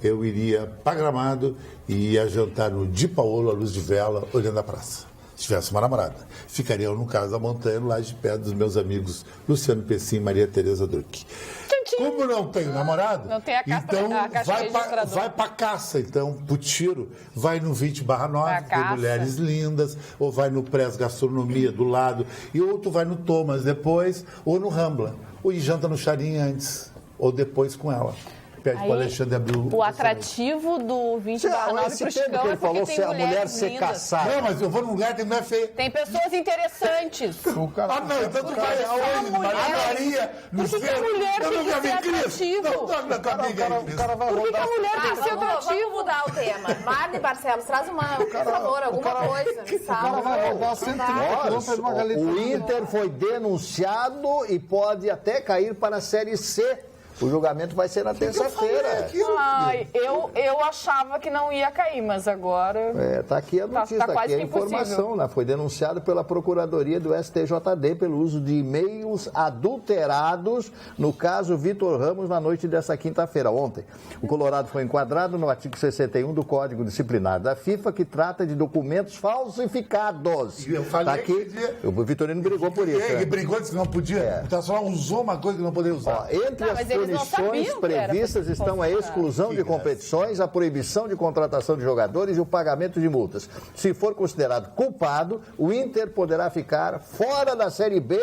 F: eu iria para Gramado e ia jantar no Di Paolo, à luz de vela, olhando a praça. Se tivesse uma namorada. Ficaria eu no Caso da Montanha, lá de perto dos meus amigos Luciano Pessim e Maria Tereza Druck. Como não tenho namorado,
G: não tem a caixa,
F: então
G: a
F: vai pra caça, então, pro tiro. Vai no 20/9, tem mulheres lindas, ou vai no Press Gastronomia do lado, e ou tu vai no Thomas depois, ou no Rambla. Ou janta no Charim antes, ou depois com ela. Pede pro Alexandre abrir
G: o atrativo do 20/9 pro Chicão é porque tem mulheres
E: ser caçada.
F: Não, mas eu vou num lugar que tem mulher feia.
G: Tem pessoas interessantes.
F: Não, então tu vai aonde? Maria, no centro. Eu nunca vi Cristo. Não toca na tua amiga aí, Cristo.
G: Por que a mulher tem que ser atrativa?
B: Vamos mudar o tema. Marne Barcelos, traz por favor, alguma coisa.
C: O cara vai rodar 130 quilômetros de uma galeta.
E: O Inter foi denunciado e pode até cair para a Série C. O julgamento vai ser na terça-feira.
G: Eu achava que não ia cair, mas agora...
E: Tá aqui a notícia,
G: tá
E: aqui a informação. Né? Foi denunciado pela Procuradoria do STJD pelo uso de e-mails adulterados no caso Vitor Ramos na noite dessa quinta-feira, ontem. O Colorado foi enquadrado no artigo 61 do Código Disciplinar da FIFA, que trata de documentos falsificados.
F: Eu falei
E: aqui, o Vitorino brigou por isso.
F: Ele brigou, disse que não podia. Então só usou uma coisa que não poderia usar.
E: Entre as punições previstas estão a exclusão de competições, a proibição de contratação de jogadores e o pagamento de multas. Se for considerado culpado, o Inter poderá ficar fora da Série B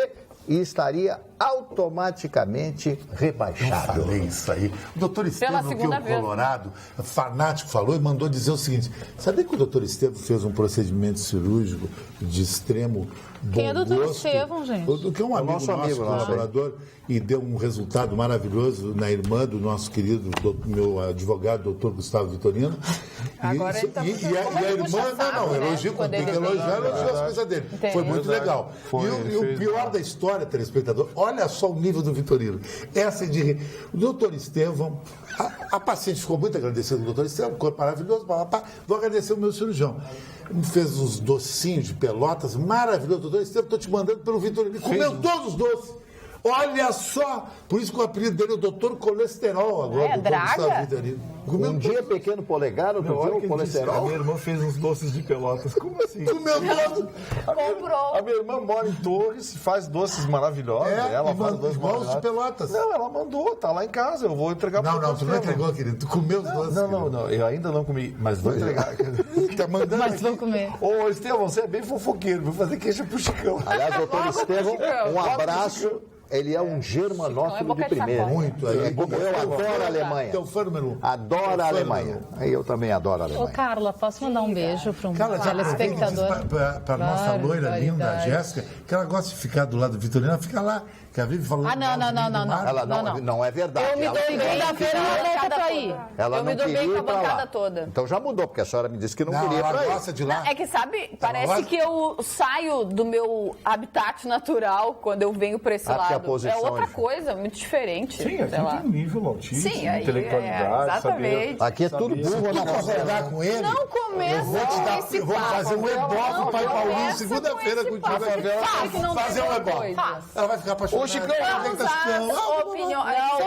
E: e estaria automaticamente rebaixado.
F: Eu falei isso aí. O doutor Estevam, que é o Colorado, fanático, falou e mandou dizer o seguinte: sabia que o doutor Estevam fez um procedimento cirúrgico de extremo bom
D: Quem é o doutor
F: gosto?
D: Estevam, gente?
F: Que é um amigo nosso, colaborador, e deu um resultado maravilhoso na irmã do nosso querido, meu advogado, doutor Gustavo Vitorino.
G: Agora ele tá
F: e a irmã, elogio, quando tem que elogiar, elogiou as coisas dele. Foi muito legal. E o pior da história Olha, telespectador, olha só o nível do Vitorino. Essa de... O doutor Estevão, a paciente ficou muito agradecida do doutor Estevão, corpo maravilhoso, vou agradecer o meu cirurgião. Me fez uns docinhos de Pelotas, maravilhoso, doutor Estevão, estou te mandando pelo Vitorino. Ele comeu todos os doces. Olha só! Por isso que o apelido dele é o doutor Colesterol agora.
G: É, Draga?
E: Um dia pequeno polegar, outro dia o colesterol.
C: A minha irmã fez uns doces de Pelotas. Como assim?
E: Comeu doce.
B: Comprou.
C: A minha irmã mora em Torres, faz doces maravilhosos. Ela faz doces
F: igual de Pelotas.
C: Não, ela mandou, tá lá em casa. Eu vou entregar para
F: Não, tu não entregou, querido. Tu comeu os doces.
C: Não, eu ainda não comi, mas vou entregar.
F: Tá mandando
D: Mas vão comer.
C: Ô, Estevão, você é bem fofoqueiro. Vou fazer queixa pro Chicão.
E: Aliás, doutor Estevão, um abraço. Ele é um germanófilo de primeira.
F: Muito.
E: Eu adoro a Alemanha.
F: Teu fã número 1.
E: Adoro a Alemanha. Eu também adoro a Alemanha.
D: Ô, Carla, posso mandar um beijo para um telespectador?
F: Para nossa loira linda, a Jéssica, que ela gosta de ficar do lado do Vitorino, ela fica lá, que ela vive falando...
E: Não é verdade.
G: Eu me dou bem
D: Segunda-feira ela volta para ir.
E: Ela
G: eu me
E: não
G: dou bem
E: queria
G: com a
E: ir pra
G: bancada
E: lá.
G: toda.
E: Então já mudou, porque a senhora me disse que não queria ir
F: ela
E: pra
F: gosta
E: ir.
F: de lá.
G: É que, sabe, parece que eu saio do meu habitat natural quando eu venho para esse lado. É outra coisa, muito diferente.
C: Sim, aqui tem um nível altíssimo,
G: Sim, aí,
C: intelectualidade,
G: exatamente.
E: Aqui é tudo burro na
F: concordar com ele.
G: Não começa com esse
F: Eu vou fazer um ebofe pro pai Paulinho segunda-feira contigo. Fazer um ebofe. Ela vai ficar apaixonada.
C: Ô, Chicão,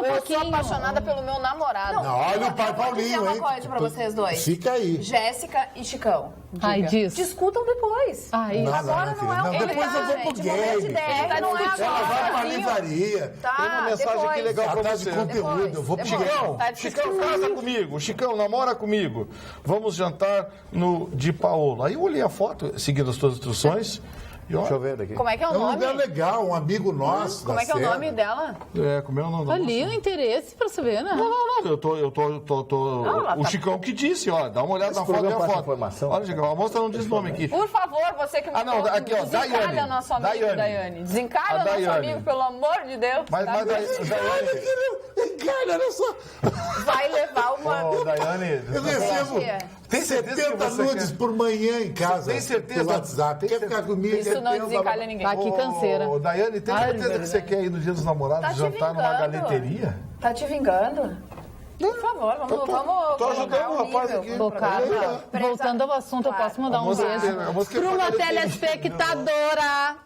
G: eu sou apaixonada pelo meu namorado.
F: Não, olha o pai Paulinho,
B: uma
F: hein?
B: coisa pra vocês dois.
F: Fica aí.
B: Jéssica e Chicão.
D: Ai, disso.
B: Discutam depois.
D: Ai, isso.
B: Agora não é o
F: Não, depois eu vou pro
B: gente, momento
F: game.
B: de ideia, não é
F: Ela vai pra
B: agora.
F: livraria.
B: Tá,
C: Tem uma mensagem aqui legal pra
F: Atrás de
C: você.
F: conteúdo. Eu vou pro
B: Depois.
F: game.
C: Chicão, casa comigo. Chicão, namora comigo. Vamos jantar no de Paolo. Aí eu olhei a foto, seguindo as tuas instruções. E
E: Deixa eu ver daqui.
G: Como é que é o
F: É um
G: nome?
F: lugar legal, um amigo nosso.
G: Como é que é o nome dela?
C: Como é o nome da
D: Ali
C: moça?
D: o interesse para saber, né?
C: Não, eu tô. O Chicão que disse, ó, dá uma olhada na foto e a
E: programa passa
C: foto.
E: informação.
C: Olha, Chicão, a moça não diz nome aqui.
G: Por favor, você que me
C: não, aqui, ó,
G: desencalha
C: Daiane.
G: nosso amigo Daiane. Desencalha
C: A
G: nosso
C: Daiane.
G: amigo, pelo amor de Deus.
C: Mas
G: tá?
F: Cara, olha só.
G: Vai levar uma...
C: Ô, Daiane,
F: Eu recebo
C: tem certeza que
F: 70
C: você
F: nudes por manhã em casa.
C: Tem certeza?
F: Pelo WhatsApp. Quer ficar comigo?
G: Isso não desencalha ninguém.
D: Tá aqui canseira.
C: Ô, Daiane, tem
D: Ai,
C: certeza
D: verdade.
C: que você quer ir no Dia dos Namorados
B: Tá te
C: jantar numa
B: vingando.
C: galeteria?
B: Tá te vingando? Por favor, vamos
C: Tô ajudando o rapaz aqui.
D: Ô, Carla, voltando ao assunto, eu posso mandar um beijo para uma telespectadora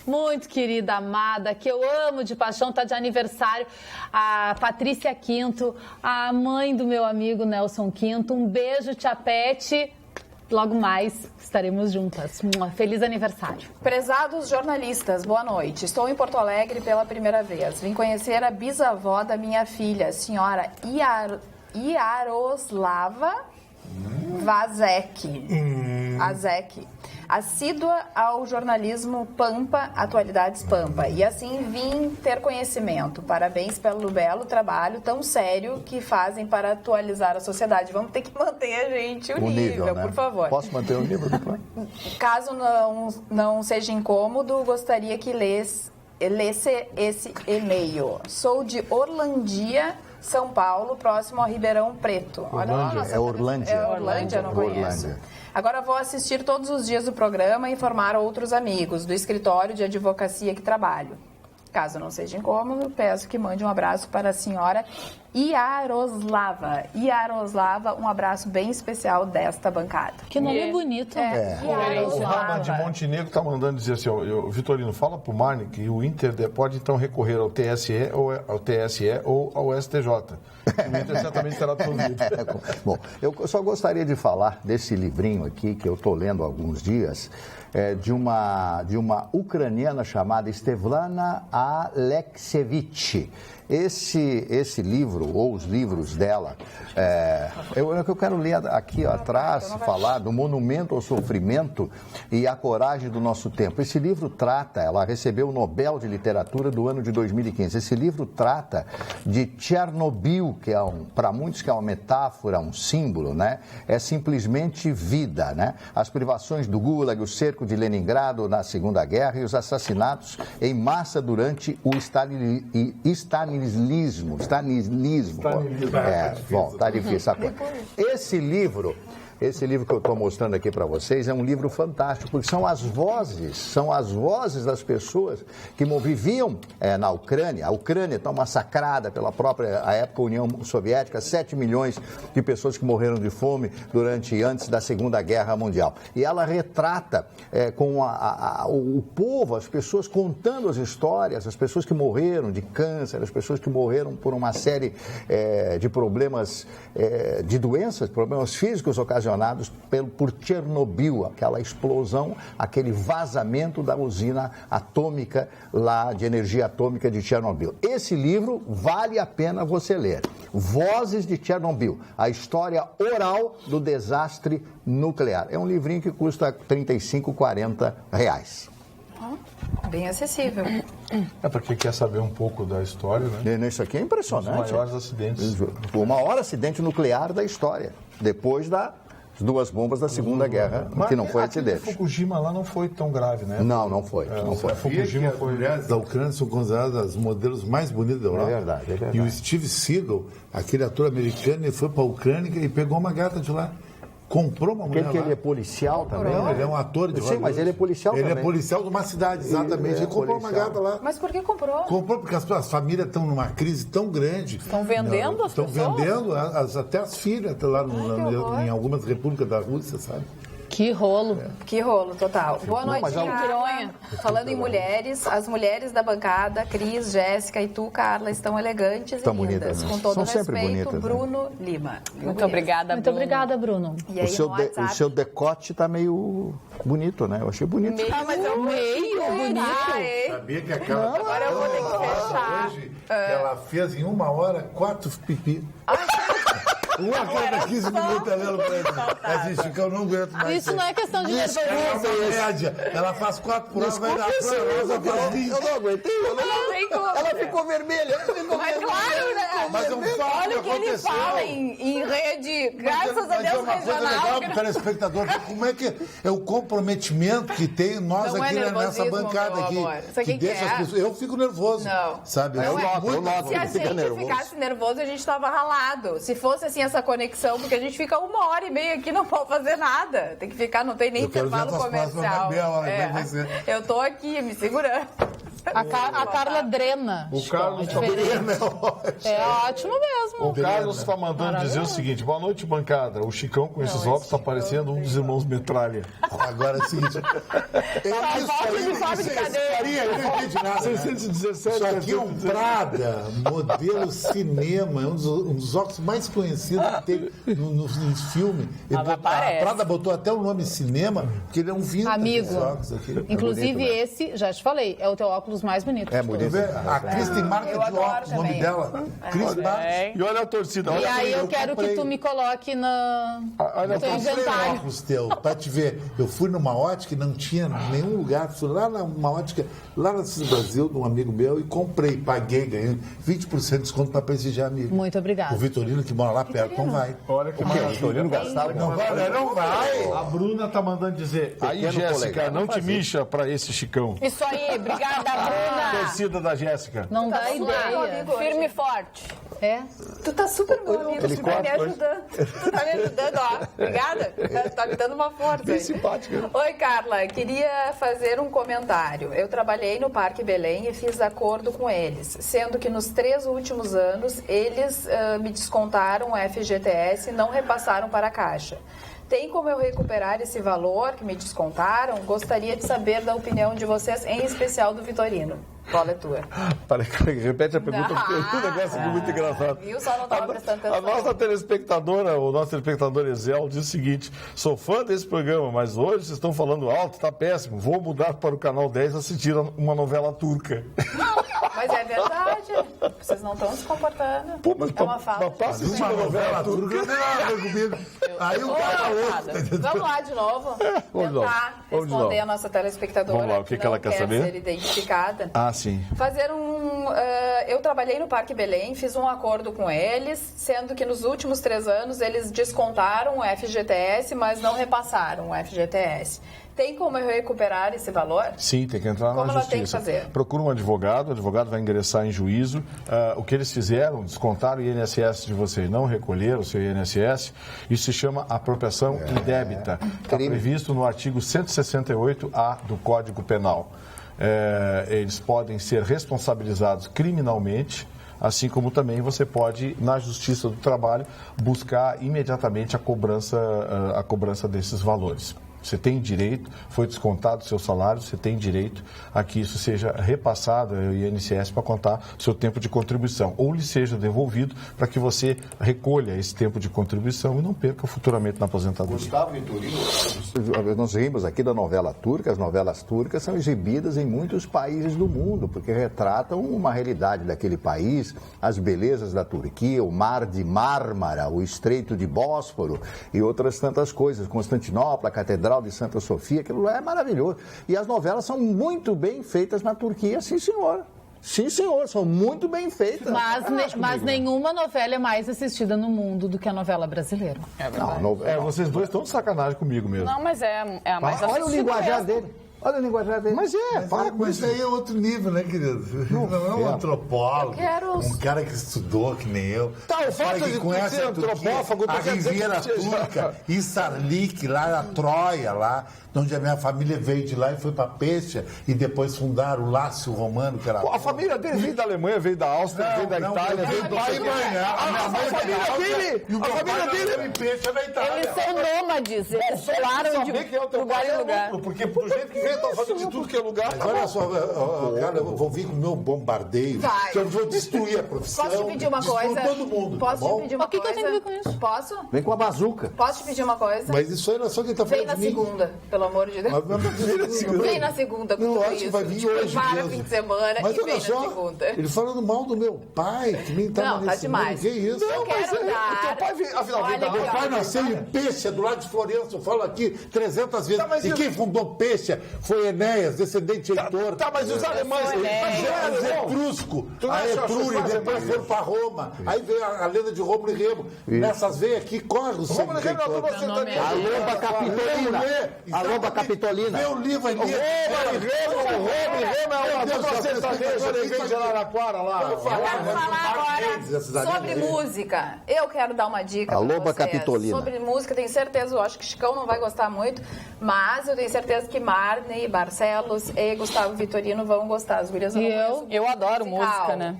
D: muito querida, amada, que eu amo de paixão, tá de aniversário, a Patrícia Quinto, a mãe do meu amigo Nelson Quinto. Um beijo, tia Pete. Logo mais estaremos juntas. Feliz aniversário.
B: Prezados jornalistas, boa noite. Estou em Porto Alegre pela primeira vez. Vim conhecer a bisavó da minha filha, a senhora Yaroslava Vazek. Azek. Assídua ao jornalismo Pampa, Atualidades Pampa. E assim vim ter conhecimento. Parabéns pelo belo trabalho tão sério que fazem para atualizar a sociedade. Vamos ter que manter, gente, o nível,
E: né?
B: por favor.
E: Posso manter o nível depois?
B: Caso não seja incômodo, gostaria que lesse esse e-mail. Sou de Orlandia, São Paulo, próximo ao Ribeirão Preto.
E: É Orlândia.
B: É Orlândia, eu não conheço.
E: Orlândia.
B: Agora vou assistir todos os dias do programa e informar outros amigos do escritório de advocacia que trabalho. Caso não seja incômodo, peço que mande um abraço para a senhora Yaroslava. Yaroslava, um abraço bem especial desta bancada.
D: Que nome bonito.
C: O Rama de Montenegro está mandando dizer assim, Vitorino, fala pro Marne que o Inter pode então recorrer ao TSE ou ao STJ. O Inter certamente será absolvido.
E: Bom, eu só gostaria de falar desse livrinho aqui que eu estou lendo há alguns dias, de uma ucraniana chamada Svetlana Alexievich. Esse livro, ou os livros dela, eu quero ler aqui atrás, falar do monumento ao sofrimento e à coragem do nosso tempo. Esse livro trata, ela recebeu o Nobel de Literatura do ano de 2015. Esse livro trata de Chernobyl, que para muitos que é uma metáfora, um símbolo, né? É simplesmente vida, né? As privações do Gulag, o cerco de Leningrado na Segunda Guerra e os assassinatos em massa durante o stalinismo. Bom, tá difícil a coisa. Esse livro Esse livro que eu estou mostrando aqui para vocês é um livro fantástico, porque são as vozes das pessoas que viviam na Ucrânia. A Ucrânia está massacrada pela própria, à época, União Soviética, 7 milhões de pessoas que morreram de fome antes da Segunda Guerra Mundial. E ela retrata com o povo, as pessoas contando as histórias, as pessoas que morreram de câncer, as pessoas que morreram por uma série de problemas, de doenças, problemas físicos ocasionados por Chernobyl, aquela explosão, aquele vazamento da usina atômica lá, de energia atômica de Chernobyl. Esse livro vale a pena você ler. Vozes de Chernobyl, a história oral do desastre nuclear. É um livrinho que custa R$35, R$40.
G: Bem acessível.
C: Para quem quer saber um pouco da história, né?
E: Isso aqui é impressionante.
C: Os maiores acidentes.
E: O maior acidente nuclear da história, depois das 2 bombas da Segunda Guerra, que não foi acidente.
C: Fukushima lá não foi tão grave, né?
E: Não foi.
C: Fukushima
F: foi. As mulheres da Ucrânia são consideradas as modelos mais bonitas da Europa.
E: É verdade.
F: E o Steve Seagal, aquele ator americano, ele foi para a Ucrânia e pegou uma gata de lá. Comprou uma mulher
E: Porque ele é policial também.
F: Não, ele é um ator de
E: Sim, mas ele é policial também.
F: Ele é policial de uma cidade, exatamente. Ele comprou uma gata lá.
G: Mas por que comprou?
F: Comprou porque as famílias estão numa crise tão grande.
G: Estão vendendo as pessoas?
F: Estão vendendo até as filhas lá em algumas repúblicas da Rússia, sabe?
D: Que rolo.
G: Que rolo, total. Boa noite, Carla. Falando em mulheres, as mulheres da bancada, Cris, Jéssica e tu, Carla, estão elegantes e lindas.
E: Bonitas, né?
G: Com todo
E: São
G: respeito,
E: sempre bonitas,
G: Bruno Lima. Muito obrigada, Bruno.
D: Muito obrigada, Bruno.
G: E aí,
E: o seu decote tá meio bonito, né? Eu achei bonito.
G: Mas eu
D: meio bonito.
F: Sabia que aquela...
G: Agora eu vou ter que fechar.
F: Hoje, ela fez em 1 hora 4 pipi. Uma a cada 15 minutos ela assiste, que eu não aguento mais.
D: Isso não é questão de nervosismo.
F: Média. Ela faz 4 por hora, vai dar Rosa faz 20.
E: Eu não aguentei. Ela ficou vermelha.
G: Mas claro, né?
F: Mas é um fato.
G: Olha o que ele fala em rede, graças a Deus,
F: é uma coisa legal
G: regional.
F: pro telespectador. Como é que é o comprometimento que tem nós
G: Não
F: aqui
G: é
F: nessa bancada
G: meu
F: aqui.
G: amor. Isso aqui
F: Que deixa as pessoas... Eu fico nervoso.
G: Não.
F: Sabe?
G: Não é. Se a
E: fica
G: gente
E: nervoso.
G: ficasse nervoso, a gente estava ralado. Se fosse assim essa conexão, porque a gente fica 1h30 aqui, não pode fazer nada. Tem que ficar, não tem nem intervalo comercial. Eu tô aqui, me segurando.
D: A Carla drena.
C: O Carlos tá
D: É ótimo mesmo.
C: O Carlos está mandando dizer o seguinte: boa noite, bancada. O Chicão com esses óculos está parecendo um dos irmãos Metralha.
F: Agora é o seguinte.
G: Eu
F: não entendi nada.
C: 617.
F: Isso aqui é um Prada, modelo cinema, é um dos óculos mais conhecidos que tem nos filmes. A Prada botou até o nome cinema, porque ele é um vintage.
D: Amigo,
F: aqui.
D: Inclusive esse, já te falei, é o teu óculos mais bonito.
E: É bonito.
F: A Cris tem marca de óculos, o nome dela. Cris Marques.
C: E olha a torcida.
D: E aí eu quero que tu me coloque no teu inventário.
F: Óculos teu, pra te ver. Eu fui numa ótica e não tinha nenhum lugar. Fui lá numa ótica, lá no Brasil, de um amigo meu, e comprei, paguei, ganhei 20% de desconto pra prestigiar amigo.
D: Muito obrigada.
F: O Vitorino, que mora lá perto, não vai.
C: Olha que maravilha.
E: Vitorino gastava.
F: Não vai.
C: A Bruna tá mandando dizer. Aí, Jéssica, não te mixa pra esse Chicão.
G: Isso aí, obrigada, Bruna.
C: Torcida da Jéssica.
D: Não dá ideia.
G: Firme e forte.
D: É?
B: Tu tá super meu amigo, tu tá me ajudando.
G: Tu tá me ajudando, ó. Obrigada. Tá me dando uma força.
E: Bem simpática.
G: Oi, Carla. Queria fazer um comentário. Eu trabalhei no Parque Belém e fiz acordo com eles, sendo que nos 3 últimos anos eles me descontaram o FGTS e não repassaram para a Caixa. Tem como eu recuperar esse valor que me descontaram? Gostaria de saber da opinião de vocês, em especial do Vitorino. Qual é a tua?
C: Repete a pergunta, porque o negócio é muito engraçado.
G: Viu? Só não estava prestando atenção.
C: A nossa telespectadora, o nosso telespectador Ezel, diz o seguinte: sou fã desse programa, mas hoje vocês estão falando alto, tá péssimo. Vou mudar para o canal 10 assistir uma novela turca.
G: Mas é verdade. Vocês não estão se comportando.
C: Pô, mas
G: é uma falta de
C: assistir uma novela turca.
F: Aí o cara outro.
G: Vamos lá de novo. Tentar responder a nossa telespectadora.
C: Vamos lá, o que ela quer saber?
G: Ser identificada.
C: Ah, sim.
G: Fazer um eu trabalhei no Parque Belém, fiz um acordo com eles, sendo que nos últimos 3 anos eles descontaram o FGTS, mas não repassaram o FGTS. Tem como eu recuperar esse valor?
C: Sim, tem que entrar na justiça.
G: Como ela tem que fazer?
C: Procura um advogado, o advogado vai ingressar em juízo. O que eles fizeram, descontaram o INSS de vocês, não recolheram o seu INSS, isso se chama apropriação indébita. Está previsto no artigo 168-A do Código Penal. Eles podem ser responsabilizados criminalmente, assim como também você pode, na Justiça do Trabalho, buscar imediatamente a cobrança desses valores. Você tem direito, foi descontado o seu salário, você tem direito a que isso seja repassado ao INSS para contar o seu tempo de contribuição, ou lhe seja devolvido para que você recolha esse tempo de contribuição e não perca futuramente na aposentadoria.
E: Gustavo Vitorino, nós rimos aqui da novela turca, as novelas turcas são exibidas em muitos países do mundo, porque retratam uma realidade daquele país, as belezas da Turquia, o Mar de Mármara, o Estreito de Bósforo e outras tantas coisas, Constantinopla, a Catedral de Santa Sofia, aquilo lá é maravilhoso. E as novelas são muito bem feitas na Turquia, sim, senhor. Sim, senhor, são muito bem feitas.
D: Mas nenhuma novela é mais assistida no mundo do que a novela brasileira.
C: Vocês dois estão de sacanagem comigo mesmo.
H: Não, mas é a mais assistida.
E: Olha o linguajar dele. Olha o linguajar dele.
F: Mas isso aí é outro nível, né, querido? Não é um antropólogo, um cara que estudou, que nem eu.
C: Tá, o fato de conhece ser antropófago...
F: A Riviera Turca, Isarlik, lá na Troia, lá, onde a minha família veio de lá e foi para Péssia, e depois fundaram o Lácio Romano, que era...
C: A família dele veio da Alemanha, veio da Áustria, veio da Itália, veio do...
F: A família dele é em Péssia, na Itália.
H: Eles são nômades, eles falaram de lugar em lugar.
C: Porque do jeito que vem, estão fazendo de tudo que é lugar.
F: Mas olha só, cara, eu vou vir com o meu bombardeio, que eu vou destruir a profissão.
G: Posso te pedir uma coisa?
F: Todo mundo,
G: Posso te pedir uma coisa?
D: O que eu tenho a ver com isso?
G: Posso?
E: Vem com a bazuca.
G: Posso te pedir uma coisa?
F: Mas isso aí não é só quem está falando
G: Vem na
F: de mim.
G: segunda, pelo amor de Deus. Vem na segunda com
F: Não,
G: tudo
F: acho que
G: isso.
F: vai vir hoje
G: Para
F: mesmo.
G: fim de semana
F: Mas
G: e vem
F: olha
G: na
F: só,
G: segunda.
F: ele falando mal do meu pai, que nem estava
G: Não, tá
F: nesse
G: demais.
F: mundo. Que isso?
G: Eu quero dar...
C: O teu pai veio... Afinal,
G: Olha
C: veio da
G: aqui, ó.
F: Meu pai nasceu em Péssia, do lado de Florença, eu falo aqui 300 vezes.
C: Tá,
F: E quem fundou Péssia foi Enéas, descendente de Heitor.
C: Tá, mas os alemães...
F: Os Etrusco, a Etrúria, depois foram para Roma. Aí veio a lenda de Rômulo e Remo. Nessas veias aqui corre o sangue de Heitor.
E: A loba capitolina. A loba capitolina.
F: Meu livro ali.
C: Remo é uma dupla sertaneja, ele vem de Araraquara lá.
G: Eu quero falar agora sobre música. Eu quero dar uma dica
E: A
G: pra
E: loba
G: vocês.
E: capitolina.
G: Sobre música, tenho certeza, eu acho que Chicão não vai gostar muito, mas eu tenho certeza que Marney, Barcelos e Gustavo Vitorino vão gostar. As gurias
H: Eu adoro música, né?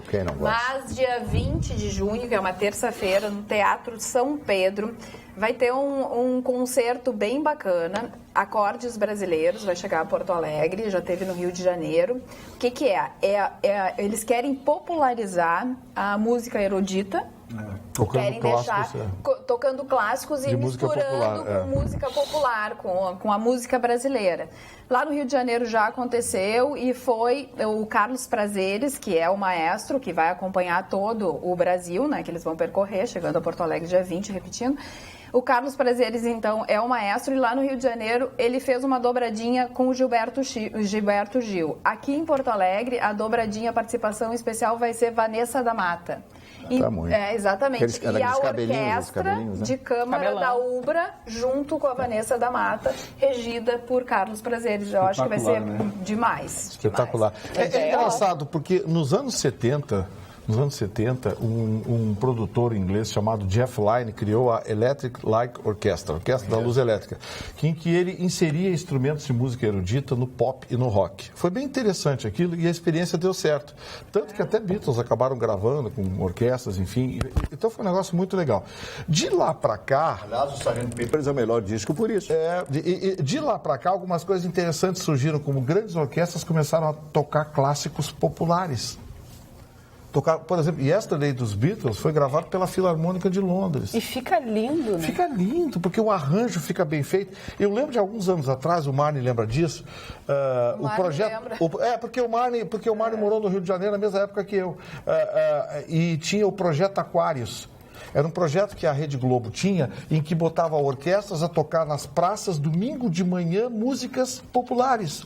E: Quem não gosta?
G: Mas dia 20 de junho, que é uma terça-feira, no Teatro São Pedro, vai ter um concerto bem bacana, Acordes Brasileiros, vai chegar a Porto Alegre, já teve no Rio de Janeiro. O que é? Eles querem popularizar a música erudita, querem deixar tocando clássicos e misturando com música popular, com a música brasileira. Lá no Rio de Janeiro já aconteceu e foi o Carlos Prazeres, que é o maestro que vai acompanhar todo o Brasil, né, que eles vão percorrer, chegando a Porto Alegre dia 20, repetindo. O Carlos Prazeres, então, é o maestro e lá no Rio de Janeiro ele fez uma dobradinha com o Gilberto Gil. Aqui em Porto Alegre, a dobradinha, a participação especial vai ser Vanessa da Mata. Exatamente. E a orquestra de câmara da UBRA, junto com a Vanessa da Mata, regida por Carlos Prazeres. Eu acho que vai ser demais.
C: Espetacular. É engraçado, porque nos anos 70, um produtor inglês chamado Jeff Lynne criou a Electric Light Orchestra, Orquestra da Luz Elétrica, em que ele inseria instrumentos de música erudita no pop e no rock. Foi bem interessante aquilo e a experiência deu certo. Tanto que até Beatles acabaram gravando com orquestras, enfim. Então foi um negócio muito legal. De lá pra cá...
E: Aliás, o Sgt. Pepper's é o melhor disco por isso.
C: De lá pra cá, algumas coisas interessantes surgiram, como grandes orquestras começaram a tocar clássicos populares. Por exemplo, Yesterday dos Beatles foi gravado pela Filarmônica de Londres.
H: E fica lindo, né?
C: Fica lindo, porque o arranjo fica bem feito. Eu lembro de alguns anos atrás, o Marne lembra disso, o projeto... Porque o Marne morou no Rio de Janeiro na mesma época que eu. E tinha o projeto Aquários. Era um projeto que a Rede Globo tinha, em que botava orquestras a tocar nas praças, domingo de manhã, músicas populares.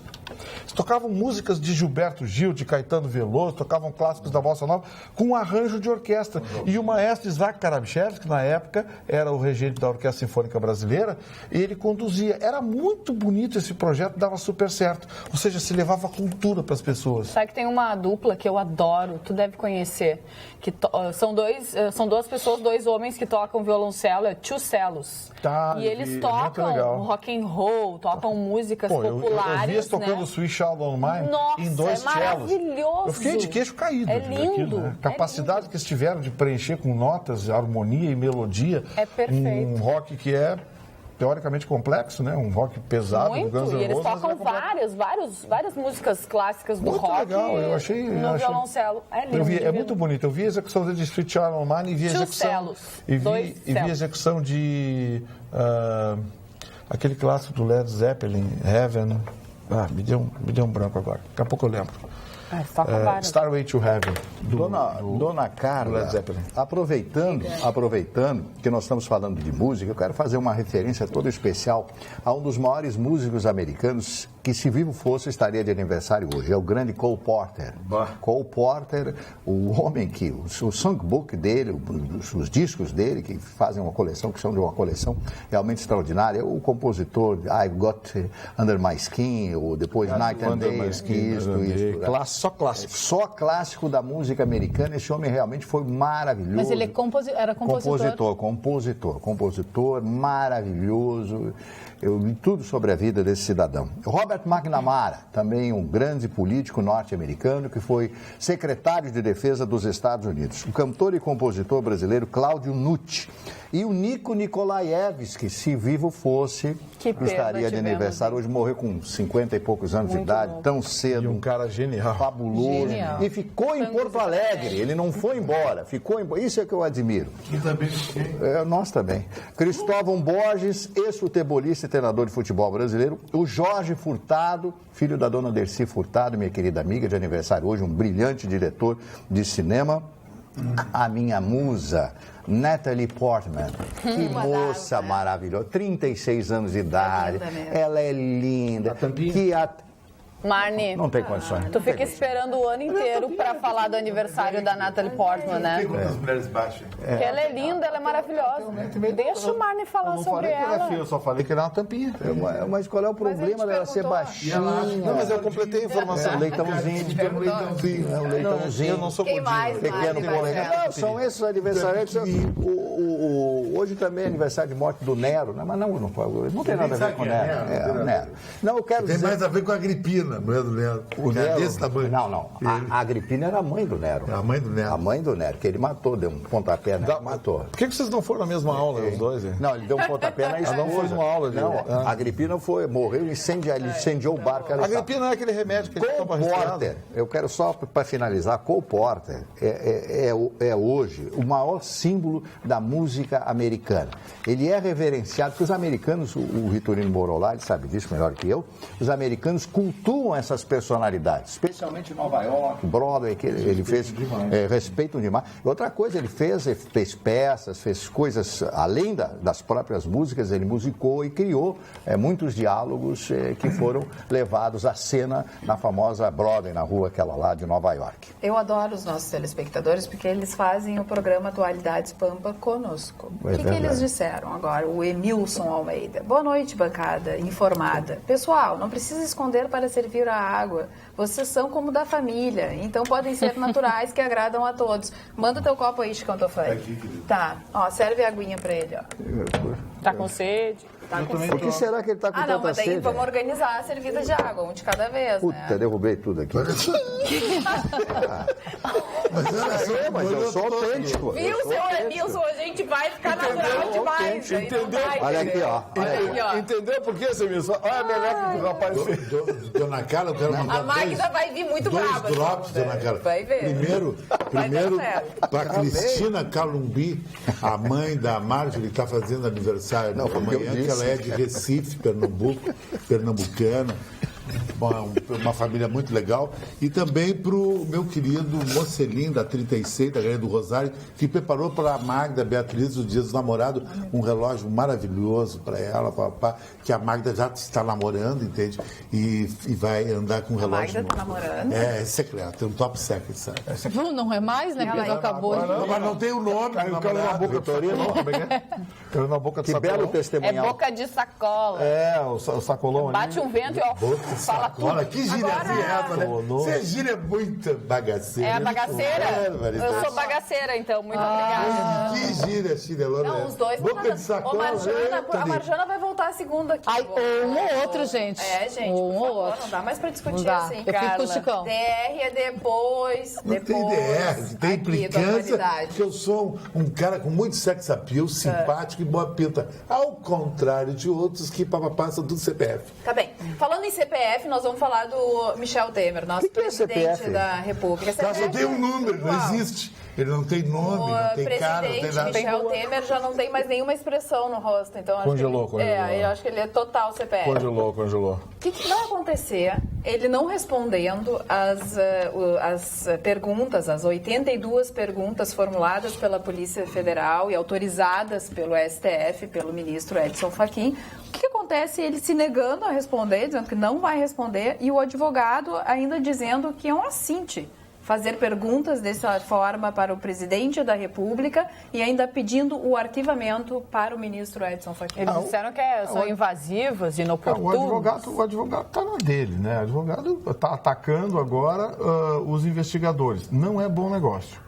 C: Eles tocavam músicas de Gilberto Gil, de Caetano Veloso, tocavam clássicos da Bossa Nova com um arranjo de orquestra. E o maestro Isaac Karabchev, que na época era o regente da Orquestra Sinfônica Brasileira, ele conduzia. Era muito bonito esse projeto, dava super certo. Ou seja, se levava cultura para as pessoas.
D: Sabe que tem uma dupla que eu adoro, tu deve conhecer, que são duas pessoas, dois homens que tocam violoncelo, é Two Cellos.
C: Tá,
D: e eles tocam rock and roll, tocam músicas populares.
C: Eu vi eles tocando o Sweet Child O' Mine em 2 cellos.
D: Maravilhoso.
C: Eu fiquei de queixo caído.
D: É lindo.
C: Daquilo, né? Capacidade que eles tiveram de preencher com notas, harmonia e melodia.
D: É perfeito.
C: Um rock que é teoricamente complexo, né? Um rock pesado.
D: Muito, e eles tocam várias músicas clássicas do
C: muito
D: rock
C: legal, eu achei,
D: no violoncelo. É lindo.
C: É muito bonito. Eu vi a execução de Sweet Child O' Mine e vi a execução... E vi a execução de... aquele clássico do Led Zeppelin, Heaven... me deu um branco agora. Daqui a pouco eu lembro. Starway to Heaven.
E: Dona Carla, aproveitando que nós estamos falando de música, eu quero fazer uma referência toda especial a um dos maiores músicos americanos que, se vivo fosse, estaria de aniversário hoje. É o grande Cole Porter. Cole Porter, o homem que... O songbook dele, os discos dele, que fazem uma coleção, que são de uma coleção realmente extraordinária. O compositor I've Got Under My Skin, ou depois Night and Day,
C: Só clássico.
E: Só clássico da música americana. Esse homem realmente foi maravilhoso.
D: Mas ele era compositor?
E: Compositor, maravilhoso. Eu li tudo sobre a vida desse cidadão. Robert McNamara, também um grande político norte-americano que foi secretário de Defesa dos Estados Unidos. O cantor e compositor brasileiro Cláudio Nucci. E o Nico Nikolaevski, se vivo fosse, estaria de aniversário. Hoje morreu com 50 e poucos anos de idade, tão cedo.
C: E um cara genial.
E: Fabuloso. Genial. E ficou em Porto Alegre. Ele não foi embora. Isso é que eu admiro.
F: E também
E: nós também. Cristóvão Borges, ex-futebolista e treinador de futebol brasileiro. O Jorge Furtado, filho da dona Dercy Furtado, minha querida amiga, de aniversário hoje, um brilhante diretor de cinema. A minha musa, Natalie Portman, que moça maravilhosa, 36 anos de idade, ela é linda.
D: Marni,
E: não tem condições.
D: Tu fica esperando o ano inteiro para falar do aniversário da Natalie Portman, né?
F: As mulheres baixas.
D: Porque ela é linda, ela é maravilhosa. Deixa o Marni falar sobre ela.
C: Eu só falei que era uma tampinha.
E: Mas qual é o problema dela ser baixinha?
C: Não, mas eu completei a informação.
E: Leitãozinho. Leitãozinho.
C: Eu não sou
B: Quem mais?
E: Pequeno polêmico. São esses aniversariantes. Hoje também é aniversário de morte do Nero, né? Mas não tem nada a ver com o Nero. Não, eu quero dizer...
F: Tem mais a ver com a Agripina, não é do Nero?
E: O Nero...
F: desse tamanho.
E: Não. A Agripina era a mãe do Nero.
F: A mãe do Nero.
E: A mãe do Nero, que ele matou, deu um pontapé, né? Matou.
C: Por que vocês não foram na mesma aula, os dois?
E: Não, ele deu um pontapé na esposa.
C: Não foi uma aula de...
E: Não, a Agripina morreu, ele incendiou o barco.
C: A Agripina é aquele remédio que ele toma
E: Cole Porter, eu quero só para finalizar, Cole Porter é hoje o maior símbolo da música americana. Ele é reverenciado, porque os americanos, o Vitorino Borolá, ele sabe disso melhor que eu, os americanos cultuam essas personalidades, especialmente em Nova York, Broadway, que ele fez, respeitam demais. E outra coisa, ele fez peças, fez coisas, além das próprias músicas, ele musicou e criou muitos diálogos que foram levados à cena na famosa Broadway, na rua aquela lá de Nova York.
B: Eu adoro os nossos telespectadores, porque eles fazem o programa Atualidades Pampa conosco. O que eles disseram agora? O Emilson Almeida. Boa noite, bancada informada. Pessoal, não precisa esconder para servir a água. Vocês são como da família, então podem ser naturais que agradam a todos. Manda teu copo aí, Chicantofani. Tá, serve a aguinha pra ele, ó.
D: Tá com sede?
B: Tá com sede.
E: Por que será que ele tá com tanta sede?
B: Mas daí vamos organizar a servida de água, um de cada vez,
E: Puta, derrubei tudo aqui. Mas eu sou autêntico.
B: Viu, seu Emilson? A gente vai ficar natural demais.
C: Entendeu?
E: Olha aqui, ó.
C: Entendeu por que, seu Emilson? Olha a meleca que o rapaz fez.
F: Dona Carla, eu quero mandar
B: a Magda vai vir muito brava.
F: 2 drops, Dona Carla.
B: Vai ver.
F: Primeiro para Cristina Calumbi, a mãe da Marjorie, que está fazendo aniversário amanhã, que ela é de Recife, Pernambuco, pernambucana. uma família muito legal. E também para o meu querido Mocelin, da 36, da Grande do Rosário, que preparou para a Magda Beatriz, os dias do namorado, um relógio maravilhoso para ela, papá, que a Magda já está namorando, entende? E vai andar com um relógio.
G: A Magda está namorando?
F: É secreto, é um top secret, sabe?
D: Não é mais, né? Porque acabou.
F: Mas não tem o nome.
C: Caiu na boca do Sacolão, como é que é? Caiu na boca do
E: Que belo
C: Sacolão.
E: testemunhal.
H: É boca de sacola.
C: O Sacolão ali.
H: Bate um vento e ó, fala tudo.
F: Olha, que gíriazinha é essa, né? Você gíria muito bagaceira.
H: É a bagaceira?
F: Eu
H: Eu sou bagaceira, então. Muito obrigada.
F: Que gíria, Lorena.
B: Não, os dois
F: Boca de sacola.
B: A Marjana vai voltar a segunda aqui.
D: Ai, ou um ou outro, gente.
B: É, gente,
D: Ou um
B: por
D: ou
B: favor,
D: outro.
B: não dá mais pra discutir
D: Não dá.
B: assim,
D: Eu fico
B: Carla.
D: com o Chicão.
B: DR é depois.
F: Não tem DR, tem implicância, porque eu sou um cara com muito sex appeal, simpático e boa pinta. Ao contrário de outros que passam tudo CPF.
B: Tá bem. Falando em CPF, nós vamos falar do Michel Temer, nosso
E: Que é
B: presidente
E: CPF?
B: da República.
F: Só tem um número, não
B: Uau.
F: existe. Ele não tem nome, não tem cara, não tem
B: presidente
F: nada.
B: Michel Temer já não tem mais nenhuma expressão no rosto. Então, acho
C: Congelou,
B: que ele,
C: congelou.
B: eu acho que ele é total CPF.
C: Congelou.
B: O que vai acontecer? Ele não respondendo as perguntas, as 82 perguntas formuladas pela Polícia Federal e autorizadas pelo STF, pelo ministro Edson Fachin. O que acontece? Ele se negando a responder, dizendo que não vai responder, e o advogado ainda dizendo que é um assinte fazer perguntas dessa forma para o presidente da República e ainda pedindo o arquivamento para o ministro Edson Fachin.
H: Eles disseram que são invasivas, inoportunas.
C: O advogado está na dele, né? O advogado está atacando agora os investigadores. Não é bom negócio.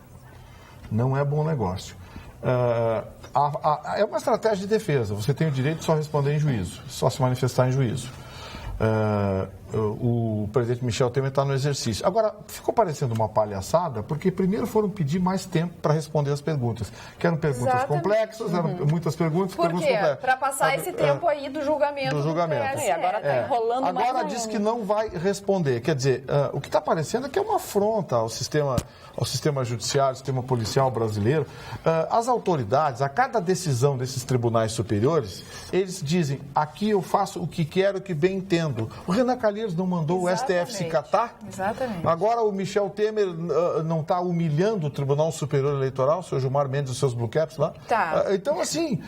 C: Não é bom negócio. É uma estratégia de defesa. Você tem o direito de só responder em juízo, só se manifestar em juízo. O presidente Michel Temer está no exercício. Agora, ficou parecendo uma palhaçada, porque primeiro foram pedir mais tempo para responder as perguntas. Que eram perguntas complexas, eram muitas perguntas,
B: Por
C: perguntas
B: quê?
C: complexas.
B: Para passar esse tempo aí do julgamento.
C: Do julgamento.
B: TSE.
H: Agora está enrolando mais.
C: Agora diz que não vai responder. Quer dizer, o que está parecendo é que é uma afronta ao sistema judiciário, ao sistema policial brasileiro. As autoridades, a cada decisão desses tribunais superiores, eles dizem, aqui eu faço o que quero, o que bem entendo. O Renan Calheiros não mandou o STF se catar?
B: Exatamente.
C: Agora o Michel Temer não está humilhando o Tribunal Superior Eleitoral, o senhor Gilmar Mendes e os seus blue caps lá?
B: Tá.
C: Então, assim,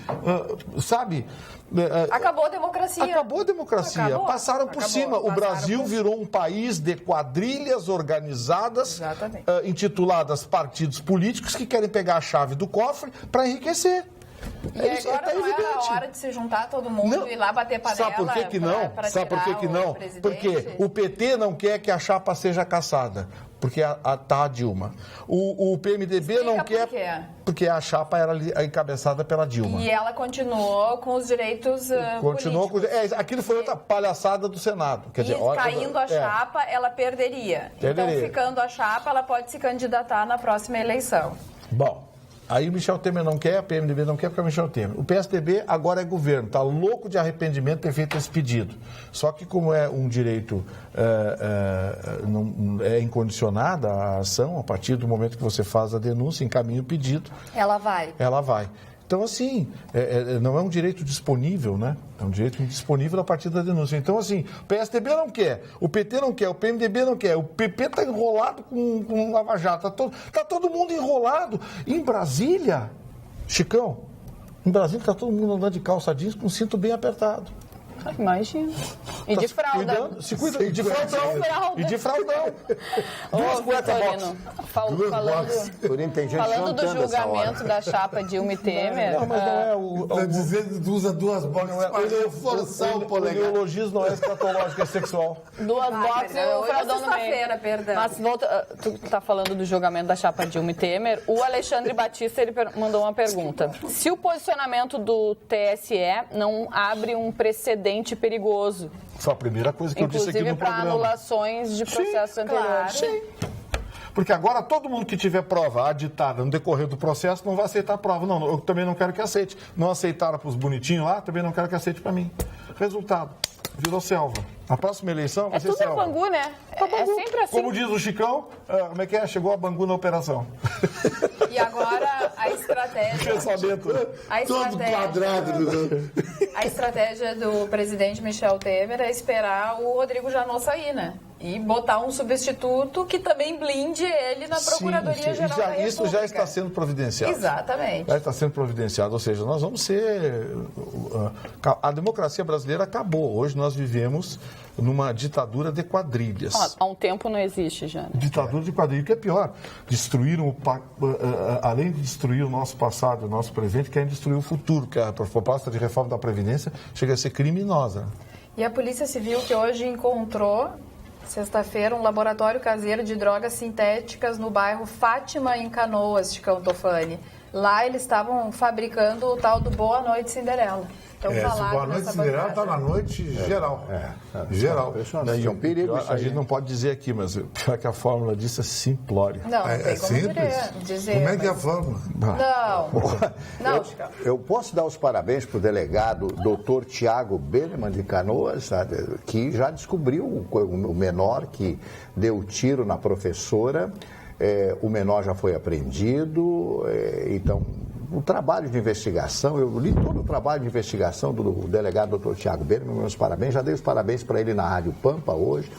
C: sabe...
B: Acabou a democracia.
C: Acabou a democracia.
B: Acabou.
C: Passaram por cima. O Brasil virou um país de quadrilhas organizadas, intituladas partidos políticos, que querem pegar a chave do cofre para enriquecer.
B: E agora não era a hora de se juntar todo mundo e ir lá bater panela.
C: Sabe por que que não? Sabe por que que não? Porque o PT não quer que a chapa seja cassada. Porque tá a Dilma. O PMDB
B: Explica
C: não quer...
B: por quê?
C: Porque a chapa era encabeçada pela Dilma.
B: E ela continuou com os direitos
C: Continuou
B: políticos.
C: aquilo foi outra palhaçada do Senado. Quer dizer,
B: caindo a chapa, ela perderia. Então, ficando a chapa, ela pode se candidatar na próxima eleição.
C: Bom, aí o Michel Temer não quer, a PMDB não quer, porque é o Michel Temer. O PSDB agora é governo, está louco de arrependimento de ter feito esse pedido. Só que como é um direito, não é incondicionada a ação, a partir do momento que você faz a denúncia, encaminha o pedido.
B: Ela vai.
C: Ela vai. Então, assim, não é um direito disponível, né? É um direito indisponível a partir da denúncia. Então, assim, o PSDB não quer, o PT não quer, o PMDB não quer, o PP está enrolado com Lava Jato, tá todo mundo enrolado. Em Brasília, Chicão, em Brasília está todo mundo andando de calça jeans com o cinto bem apertado.
H: Imagina. E de fralda.
C: Se cuida, e de fraldão. E de fraldão.
H: Ô, Vitorino, falando do julgamento da chapa Dilma e Temer...
C: Não, mas não é o...
F: Está dizendo que usa duas boxes para forçar o polegar.
C: O neologismo não é escatológico, é sexual.
H: Duas boxes e o fraldão no meio.
B: Perdão.
H: Mas volta, tu está falando do julgamento da chapa Dilma e Temer. O Alexandre Batista ele mandou uma pergunta. Se o posicionamento do TSE não abre um precedente perigoso.
C: Foi a primeira coisa que eu disse aqui no programa.
H: Inclusive para anulações de processos anteriores.
C: Sim. Porque agora todo mundo que tiver prova aditada no decorrer do processo não vai aceitar a prova. Não, eu também não quero que aceite. Não aceitaram para os bonitinhos lá, também não quero que aceite para mim. Resultado, virou selva. A próxima eleição vai ser selva.
H: É tudo Bangu, né? É sempre assim.
C: Como diz o Chicão, como é que é? Chegou a Bangu na operação.
B: E agora a estratégia...
F: Todo quadrado.
B: A estratégia do presidente Michel Temer é esperar o Rodrigo Janot sair, né? E botar um substituto que também blinde ele na Procuradoria-Geral da República.
C: Isso já está sendo providenciado.
B: Exatamente.
C: Já está sendo providenciado, ou seja, nós vamos ser... A democracia brasileira acabou. Hoje nós vivemos numa ditadura de quadrilhas.
H: Há um tempo não existe já. Né?
C: Ditadura de quadrilha, que é pior. Destruíram, além de destruir o nosso passado, o nosso presente, querem destruir o futuro, que a proposta de reforma da Previdência chega a ser criminosa.
B: E a Polícia Civil que hoje encontrou, sexta-feira, um laboratório caseiro de drogas sintéticas no bairro Fátima, em Canoas de Cantofani. Lá eles estavam fabricando o tal do Boa Noite Cinderela. Então,
F: Boa Noite Cinderela está na noite geral. Geral.
E: É um perigo.
C: A gente não pode dizer aqui, mas pior que a fórmula disso é simplória.
B: Não tem como dizer.
F: Como é que é a fórmula?
B: Não, Chico.
E: Eu posso dar os parabéns para o delegado Dr. Tiago Beneman de Canoas, sabe, que já descobriu o menor que deu tiro na professora. O menor já foi apreendido, então o trabalho de investigação, eu li todo o trabalho de investigação do delegado Dr. Tiago Beneman, meus parabéns, já dei os parabéns para ele na Rádio Pampa hoje.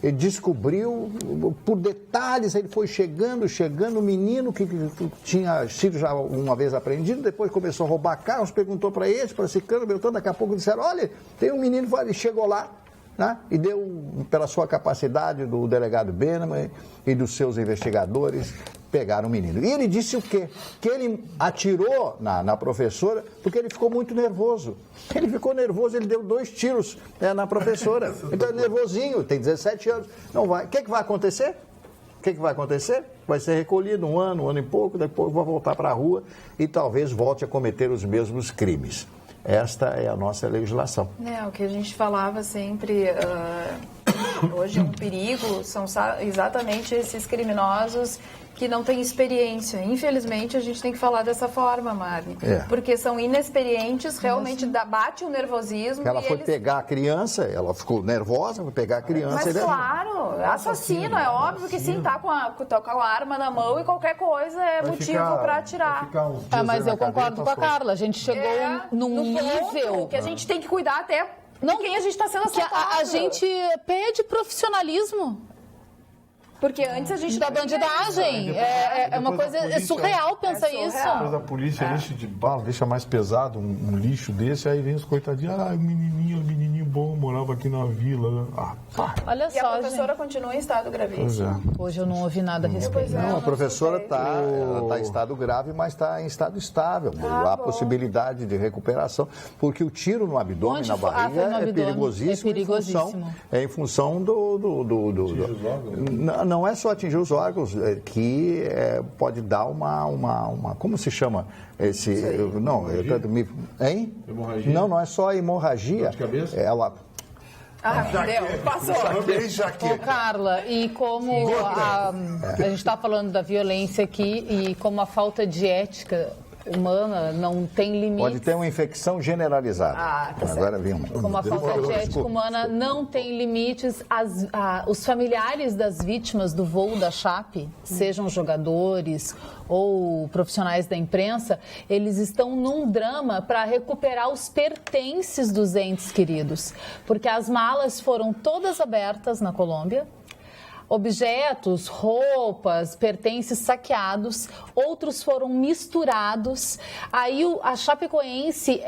E: Ele descobriu, por detalhes, ele foi chegando, o menino que tinha sido já uma vez apreendido, depois começou a roubar carros, perguntou para esse, para esse cano, daqui a pouco disseram, olha, tem um menino, ele chegou lá, né? E deu, pela sua capacidade do delegado Beneman e dos seus investigadores, pegaram o menino. E ele disse o quê? Que ele atirou na professora porque ele ficou muito nervoso. Ele ficou nervoso, ele deu 2 tiros na professora. Então é nervosinho, tem 17 anos. Não vai. O que vai acontecer? Vai ser recolhido um ano e pouco, depois vai voltar para a rua e talvez volte a cometer os mesmos crimes. Esta é a nossa legislação.
B: O que a gente falava sempre, hoje é um perigo, são exatamente esses criminosos que não têm experiência. Infelizmente, a gente tem que falar dessa forma, Marne. Porque são inexperientes, realmente bate o nervosismo.
E: Ela foi pegar a criança, ela ficou nervosa, foi pegar a criança.
B: Mas claro, assassino, é óbvio que sim, tá com a arma na mão e qualquer coisa é motivo para atirar.
D: Mas eu concordo com a Carla, a gente chegou num nível
B: que a gente tem que cuidar até de quem a gente está sendo assaltado.
D: A gente pede profissionalismo.
B: Porque antes a gente...
D: Da bandidagem. É uma coisa surreal pensar isso.
C: Depois a polícia enche de bala, deixa mais pesado um lixo desse, aí vem os coitadinhos, o menininho bom, morava aqui na vila.
D: Olha só,
B: e a professora continua em estado gravíssimo.
D: Hoje eu não ouvi nada a respeito.
E: Não, a professora está em estado grave, mas está em estado estável. Há possibilidade de recuperação, porque o tiro no abdômen, na barriga, é perigosíssimo. Em função do não é só atingir os órgãos, que pode dar uma como se chama? Hein?
C: Hemorragia?
E: Não é só a hemorragia.
C: Dor de cabeça?
B: Passou.
D: Carla, e como a gente está falando da violência aqui e como a falta de ética humana não tem limite.
E: Pode ter uma infecção generalizada.
B: Tá
E: Agora vem
D: Como a falta de ética humana não tem limites, os familiares das vítimas do voo da Chape, sejam jogadores ou profissionais da imprensa, eles estão num drama para recuperar os pertences dos entes queridos, porque as malas foram todas abertas na Colômbia. Objetos, roupas, pertences saqueados, outros foram misturados. Aí a Chapecoense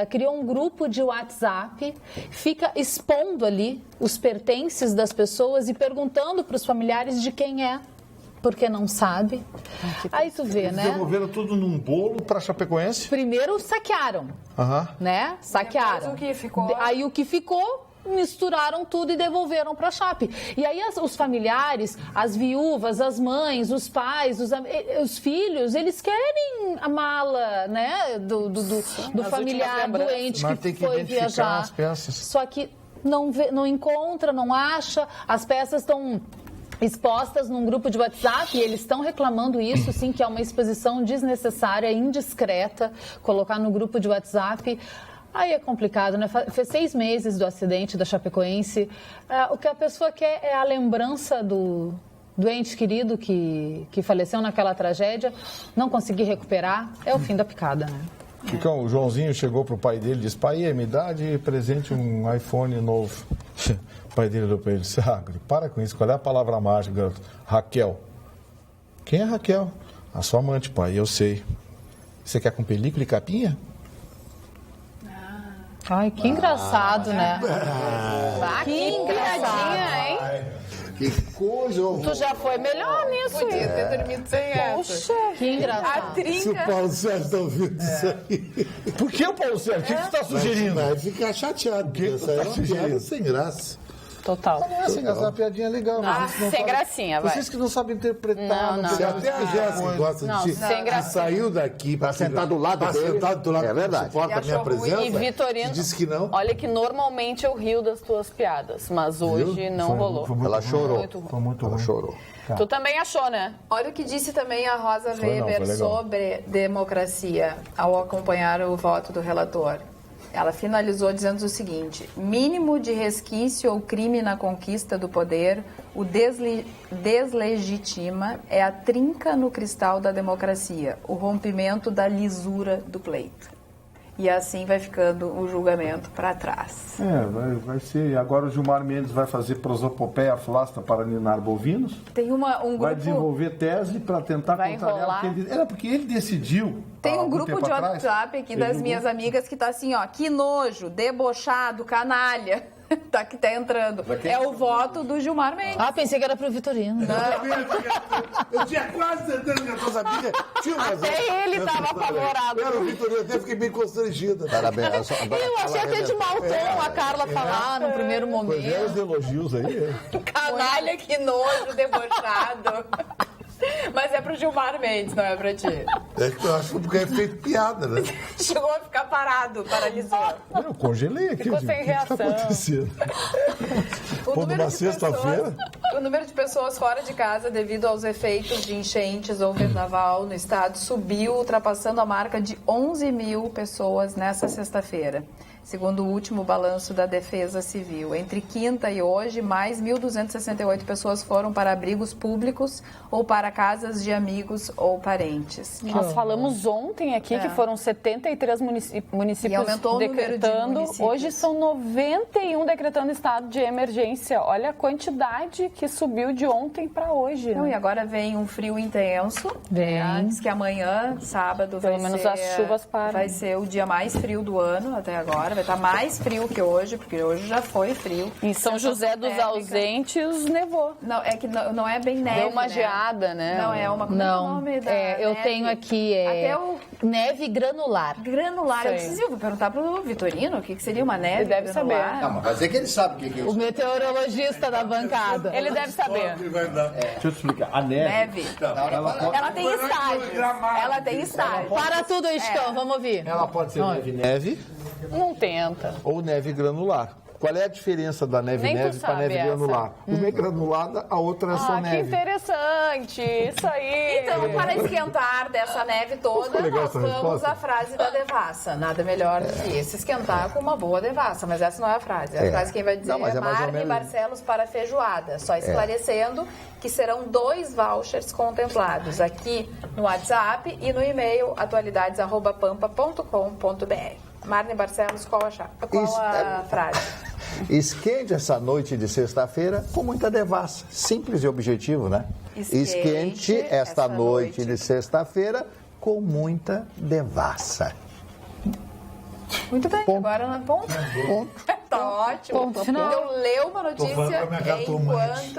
D: criou um grupo de WhatsApp, fica expondo ali os pertences das pessoas e perguntando para os familiares de quem é, porque não sabe. Aí tu vê, né?
C: Devolveram tudo num bolo para a Chapecoense?
D: Primeiro saquearam, né? Saquearam. Aí o que ficou... misturaram tudo e devolveram para a Chape. E aí os familiares, as viúvas, as mães, os pais, os filhos, eles querem a mala, né, do familiar doente que foi viajar.
C: As peças.
D: Só que não encontra, não acha, as peças estão expostas num grupo de WhatsApp e eles estão reclamando isso, sim, que é uma exposição desnecessária, indiscreta, colocar no grupo de WhatsApp. Aí é complicado, né? Fez 6 meses do acidente da Chapecoense. O que a pessoa quer é a lembrança do ente querido que faleceu naquela tragédia, não conseguir recuperar, é o fim da picada, né?
C: Então, o Joãozinho chegou pro pai dele e disse: pai, me dá de presente um iPhone novo. O pai dele olhou para ele e disse: para com isso, qual é a palavra mágica, garoto? Raquel. Quem é Raquel? A sua amante, pai, eu sei. Você quer com película e capinha?
D: Ai, que engraçado, né?
H: Que engraçadinha, hein?
E: Que coisa!
H: Tu já foi melhor nisso.
G: Podia ter dormido sem essa.
H: Puxa,
D: Que engraçado.
F: Se o Paulo Sérgio está ouvindo isso aí.
C: Por que, Paulo Sérgio? O que você está sugerindo?
F: Vai ficar chateado.
C: que
F: Isso aí é uma piada sem graça.
H: total.
C: Não é sem graça, é uma piadinha legal.
H: Sem gracinha, vai.
C: Vocês que não sabem interpretar.
H: Não.
F: Se até a Jéssica gosta de
H: sem
F: que
H: gracinha.
F: saiu daqui
E: Pra sentar do lado
F: pra
E: dele.
F: sentar do lado
E: É verdade.
F: suporta a minha
G: achou ruim.
F: presença.
H: E Vitorino,
F: que disse que não.
H: olha que normalmente eu rio das tuas piadas, mas hoje não rolou.
C: Ela
E: chorou.
H: Muito ruim.
C: Foi muito
E: Ela
C: ruim.
E: chorou.
H: Tu também achou, né?
G: Olha o que disse também a Rosa
C: Foi
G: Weber
C: legal.
G: sobre democracia ao acompanhar o voto do relator. Ela finalizou dizendo o seguinte: mínimo de resquício ou crime na conquista do poder o deslegitima é a trinca no cristal da democracia, o rompimento da lisura do pleito. E assim vai ficando o julgamento para trás.
C: Vai ser. Agora o Gilmar Mendes vai fazer prosopopeia flasta para ninar bovinos.
G: Tem um
C: Vai
G: grupo.
C: desenvolver tese para tentar
H: Vai
C: contrariar.
H: enrolar.
C: Era porque ele decidiu.
G: Tem
C: há
G: um
C: algum
G: grupo
C: tempo
G: de
C: atrás,
G: WhatsApp aqui
C: ele
G: das
C: não-
G: minhas amigas que tá assim, ó, que nojo, debochado, canalha, tá que tá entrando. É o voto do Gilmar Mendes.
D: Ah, pensei que era pro Vitorino.
F: Eu tinha quase certeza que a tua amiga tinha razão.
H: Até ele tava apavorado.
F: Era o Vitorino, até fiquei bem constrangida.
E: Parabéns.
D: Eu achei até de mau tom a Carla falar no primeiro momento.
C: Os elogios aí.
G: Canalha, que nojo, debochado. Mas é pro Gilmar Mendes, não é pra ti.
F: É que eu acho que é feito piada, né?
G: Chegou a ficar parado, paralisou.
C: Eu congelei aqui.
H: Ficou
C: eu digo,
H: sem
C: o que está
H: reação.
C: acontecendo?
G: O
C: Pô,
G: número
C: numa
G: de
C: sexta-feira?
G: pessoas- O número de pessoas fora de casa devido aos efeitos de enchentes ou vendaval no estado subiu, ultrapassando a marca de 11 mil pessoas nessa sexta-feira. Segundo o último balanço da Defesa Civil. Entre quinta e hoje, mais 1.268 pessoas foram para abrigos públicos ou para casas de amigos ou parentes.
H: Nós falamos ontem aqui que foram 73
G: E
H: municípios
G: aumentou o número de
H: decretando.
G: municípios.
H: Hoje são 91 decretando estado de emergência. Olha a quantidade que subiu de ontem para hoje.
G: Não,
H: Né?
G: e agora vem um frio intenso.
D: Vem.
G: Diz que amanhã, sábado,
H: Pelo menos as chuvas param.
G: vai ser o dia mais frio do ano até agora. Vai estar mais frio que hoje, porque hoje já foi frio.
H: Em São José dos
G: Térmica.
H: Ausentes nevou.
G: Não, é que não é bem neve.
H: Deu uma
G: né?
H: geada, né?
G: Não, é uma. Como é o
D: Não,
G: nome da
D: eu
G: neve?
D: tenho aqui
G: Até o
D: neve granular.
G: granular. Eu
H: Sei.
G: preciso vou perguntar pro Vitorino o que seria uma neve.
H: Ele deve
G: granular.
H: saber.
E: Não, mas vai dizer que ele sabe o que é
D: O
E: isso.
D: meteorologista da bancada.
H: Ele deve saber.
F: Que vai dar.
C: Deixa eu te explicar. A neve.
G: Neve. Ela tem estágios. Ela tem estágios.
D: Para tudo, Chicão, vamos ouvir.
C: Ela pode ser neve
H: Não tenta.
C: ou neve granular. Qual é a diferença da
H: Nem tu
C: neve para
H: sabe
C: neve
H: essa.
C: granular? Uma é granulada, a outra é só
H: Ah, que
C: neve.
H: interessante. Isso aí.
G: Então, para esquentar dessa neve toda,
C: Ficou legal
G: nós
C: essa
G: vamos
C: resposta?
G: à frase da devassa. Nada melhor do que esse esquentar com uma boa devassa. Mas essa não é a frase. A frase quem vai dizer
E: Não, mas
G: é
E: é mais ou
G: Marne
E: menos-
G: Barcelos para feijoada. Só esclarecendo que serão 2 vouchers contemplados aqui no WhatsApp e no e-mail atualidades@pampa.com.br. Marne Barcelos, qual
E: Isso,
G: a frase?
E: Esquente essa noite de sexta-feira com muita devassa. Simples e objetivo, né?
G: Esquente
E: esta
G: essa
E: noite
G: noite.
E: de sexta-feira com muita devassa.
G: Muito bem,
E: Ponto.
G: agora na ponta.
E: Ponto.
G: Tá ótimo.
D: Ponto final.
G: Então, leu uma
F: Tô falando
G: notícia
F: com a minha cartomante.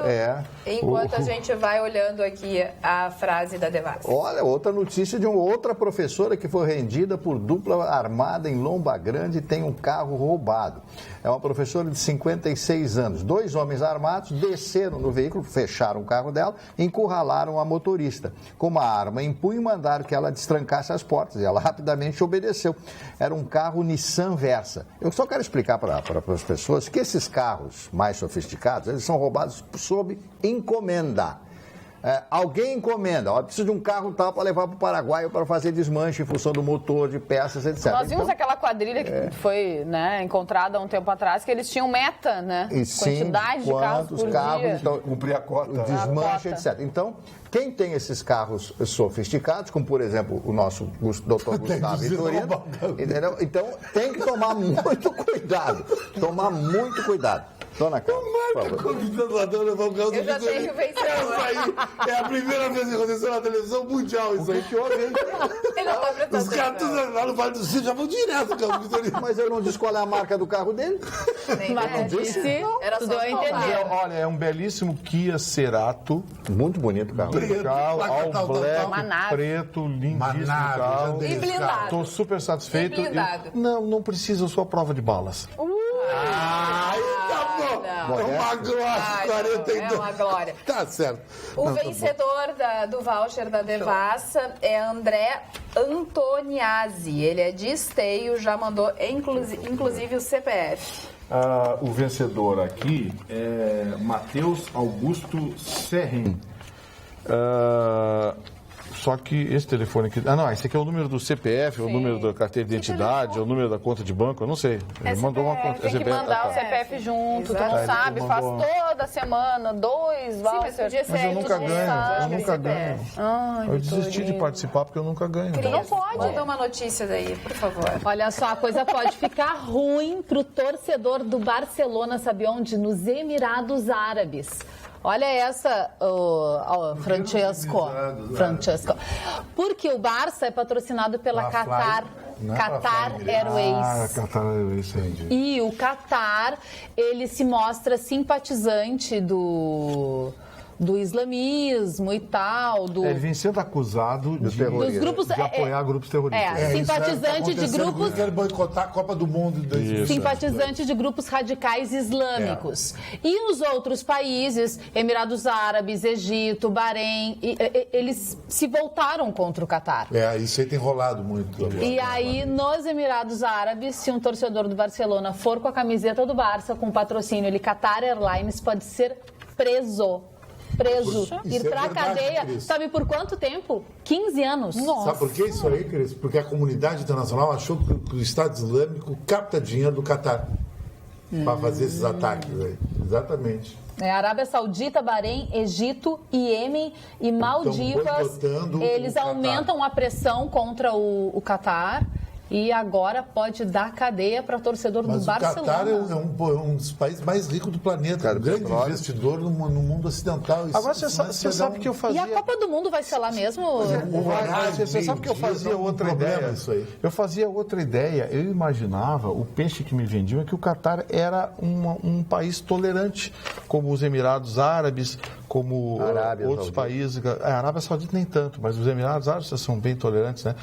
G: enquanto a gente vai olhando aqui a frase da devassa.
E: Olha, outra notícia de uma outra professora que foi rendida por dupla armada em Lomba Grande e tem um carro roubado. É uma professora de 56 anos. 2 homens armados desceram no veículo, fecharam o carro dela, encurralaram a motorista. Com uma arma em punho, mandaram que ela destrancasse as portas e ela rapidamente obedeceu. Era um carro Nissan Versa. Eu só quero explicar para as pessoas que esses carros mais sofisticados, eles são roubados sob encomenda. Alguém encomenda, preciso de um carro tal para levar para o Paraguai ou para fazer desmanche em função do motor, de peças, etc.
H: Nós vimos aquela quadrilha que foi, né, encontrada há um tempo atrás, que eles tinham meta, né?
E: E sim,
H: quantidade de carros por dia.
E: Então, cumprir a cota, desmanche, etc. Então, quem tem esses carros sofisticados, como por exemplo o nosso Dr. Gustavo Vitorino, entendeu? Então tem que tomar muito cuidado. Dona Carla,
G: eu já tenho vencedor.
F: É a primeira vez que aconteceu na televisão mundial isso aí. Que horror. Os caras lá no Vale do Sul já vão direto, cara.
E: Mas eu não disse qual é a marca do carro dele.
D: Mas disse,
G: era
D: tudo
G: só
D: eu entendi.
C: Olha, é um belíssimo Kia Cerato.
E: Muito bonito o carro.
C: All black, preto, lindíssimo carro.
G: E blindado.
C: Estou super satisfeito.
G: E blindado.
C: Não precisa sua prova de balas.
F: É uma glória, 42.
G: É uma glória.
F: Tá certo.
G: O vencedor do voucher da Devassa é André Antoniazzi. Ele é de Esteio, já mandou inclusive o CPF.
C: O vencedor aqui é Matheus Augusto Serrin. Só que esse telefone aqui... esse aqui é o número do CPF, o número da carteira de identidade, o número da conta de banco, eu não sei. Ele mandou uma conta.
H: Tem que mandar o CPF junto, tu não sabe, faz toda semana 2 vouchers.
C: Mas eu nunca ganho, eu desisti de participar porque eu nunca ganho.
G: Tu não pode. Manda uma notícia daí, por favor.
D: Olha só, a coisa pode ficar ruim pro torcedor do Barcelona, sabe onde? Nos Emirados Árabes. Olha essa, Francesco. Porque o Barça é patrocinado pela Qatar Airways.
C: Qatar Airways, entendi.
D: E o Qatar, ele se mostra simpatizante do islamismo e tal.
C: Ele vem sendo acusado de apoiar grupos terroristas.
D: Simpatizante de grupos...
F: Quer boicotar a Copa do Mundo.
D: Simpatizante de grupos radicais islâmicos. E os outros países, Emirados Árabes, Egito, Bahrein, eles se voltaram contra o Qatar.
F: Isso aí tem rolado muito.
D: E aí, nos Emirados Árabes, se um torcedor do Barcelona for com a camiseta do Barça, com patrocínio, Qatar Airlines pode ser preso, ir pra cadeia. Cris. Sabe por quanto tempo? 15 anos.
F: Nossa. Sabe por que isso aí, Cris? Porque a comunidade internacional achou que o Estado Islâmico capta dinheiro do Qatar para fazer esses ataques aí. Exatamente.
D: Arábia Saudita, Bahrein, Egito, Iêmen e Maldivas, eles aumentam a pressão contra o Qatar. E agora pode dar cadeia para torcedor do Barcelona.
F: O Qatar é um dos países mais ricos do planeta, um grande investidor no mundo ocidental.
C: Agora você sabe que eu fazia...
D: E a Copa do Mundo vai ser lá mesmo?
C: Você sabe que eu fazia outra ideia. Isso aí. Eu fazia outra ideia. Eu imaginava, o peixe que me vendiam é que o Qatar era um país tolerante, como os Emirados Árabes, como outros países. A Arábia Saudita nem tanto, mas os Emirados Árabes são bem tolerantes, né?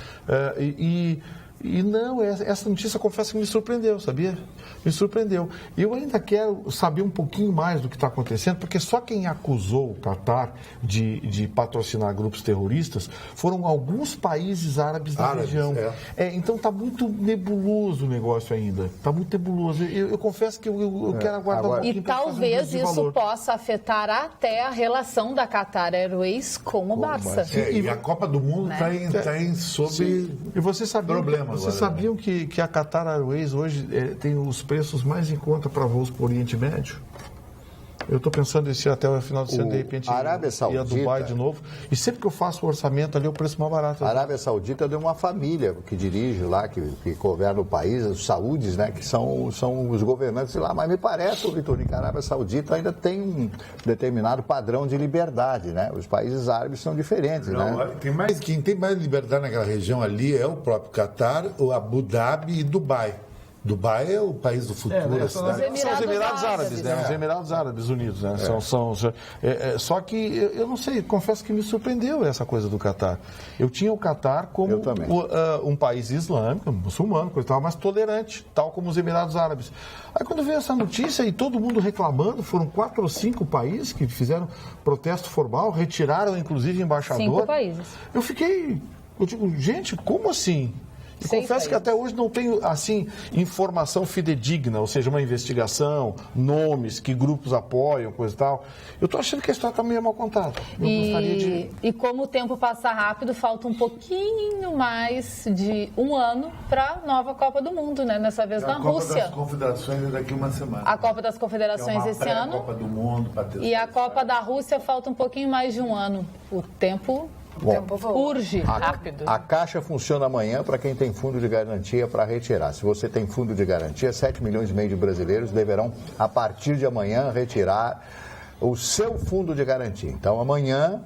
C: E não, essa notícia, confesso que me surpreendeu, sabia? Me surpreendeu. E eu ainda quero saber um pouquinho mais do que está acontecendo, porque só quem acusou o Qatar de patrocinar grupos terroristas foram alguns países árabes da região. Então está muito nebuloso o negócio ainda. Está muito nebuloso. Eu confesso que eu quero aguardar um pouquinho.
D: E talvez isso possa afetar até a relação da Qatar Airways com o Barça.
F: E a Copa do Mundo está sob problema.
C: Vocês sabiam que a Qatar Airways hoje tem os preços mais em conta para voos para o Oriente Médio? Eu estou pensando em ir até o final do ano, de repente, ir a Dubai de novo. E sempre que eu faço o orçamento ali, é o preço mais barato.
E: A Arábia Saudita deu uma família que dirige lá, que governa o país, os saúdes, né, que são os governantes lá. Mas me parece, Vitorino, que a Arábia Saudita ainda tem um determinado padrão de liberdade, né? Os países árabes são diferentes, né?
F: Quem tem mais liberdade naquela região ali é o próprio Qatar, o Abu Dhabi e Dubai. Dubai é o país do futuro.
C: São os Emirados Árabes, né? Os Emirados Árabes Unidos, né? Só que eu não sei, confesso que me surpreendeu essa coisa do Qatar. Eu tinha o Qatar como um país islâmico, muçulmano, coisa tal, mas tolerante, tal como os Emirados Árabes. Aí quando veio essa notícia e todo mundo reclamando, foram 4 ou 5 países que fizeram protesto formal, retiraram inclusive embaixador.
D: 5 países.
C: Eu digo, gente, como assim? E confesso que até hoje não tenho, assim, informação fidedigna, ou seja, uma investigação, nomes, que grupos apoiam, coisa e tal. Eu estou achando que a história está meio mal contada.
D: E como o tempo passa rápido, falta um pouquinho mais de um ano para a nova Copa do Mundo, né? Dessa vez na Rússia.
F: A Copa das Confederações é daqui uma semana.
D: A Copa das Confederações esse ano.
F: Copa do Mundo,
D: e a Copa da Rússia falta um pouquinho mais de um ano. O tempo urge rápido.
E: A Caixa funciona amanhã para quem tem fundo de garantia para retirar. Se você tem fundo de garantia, 7 milhões e meio de brasileiros deverão, a partir de amanhã, retirar o seu fundo de garantia. Então, amanhã,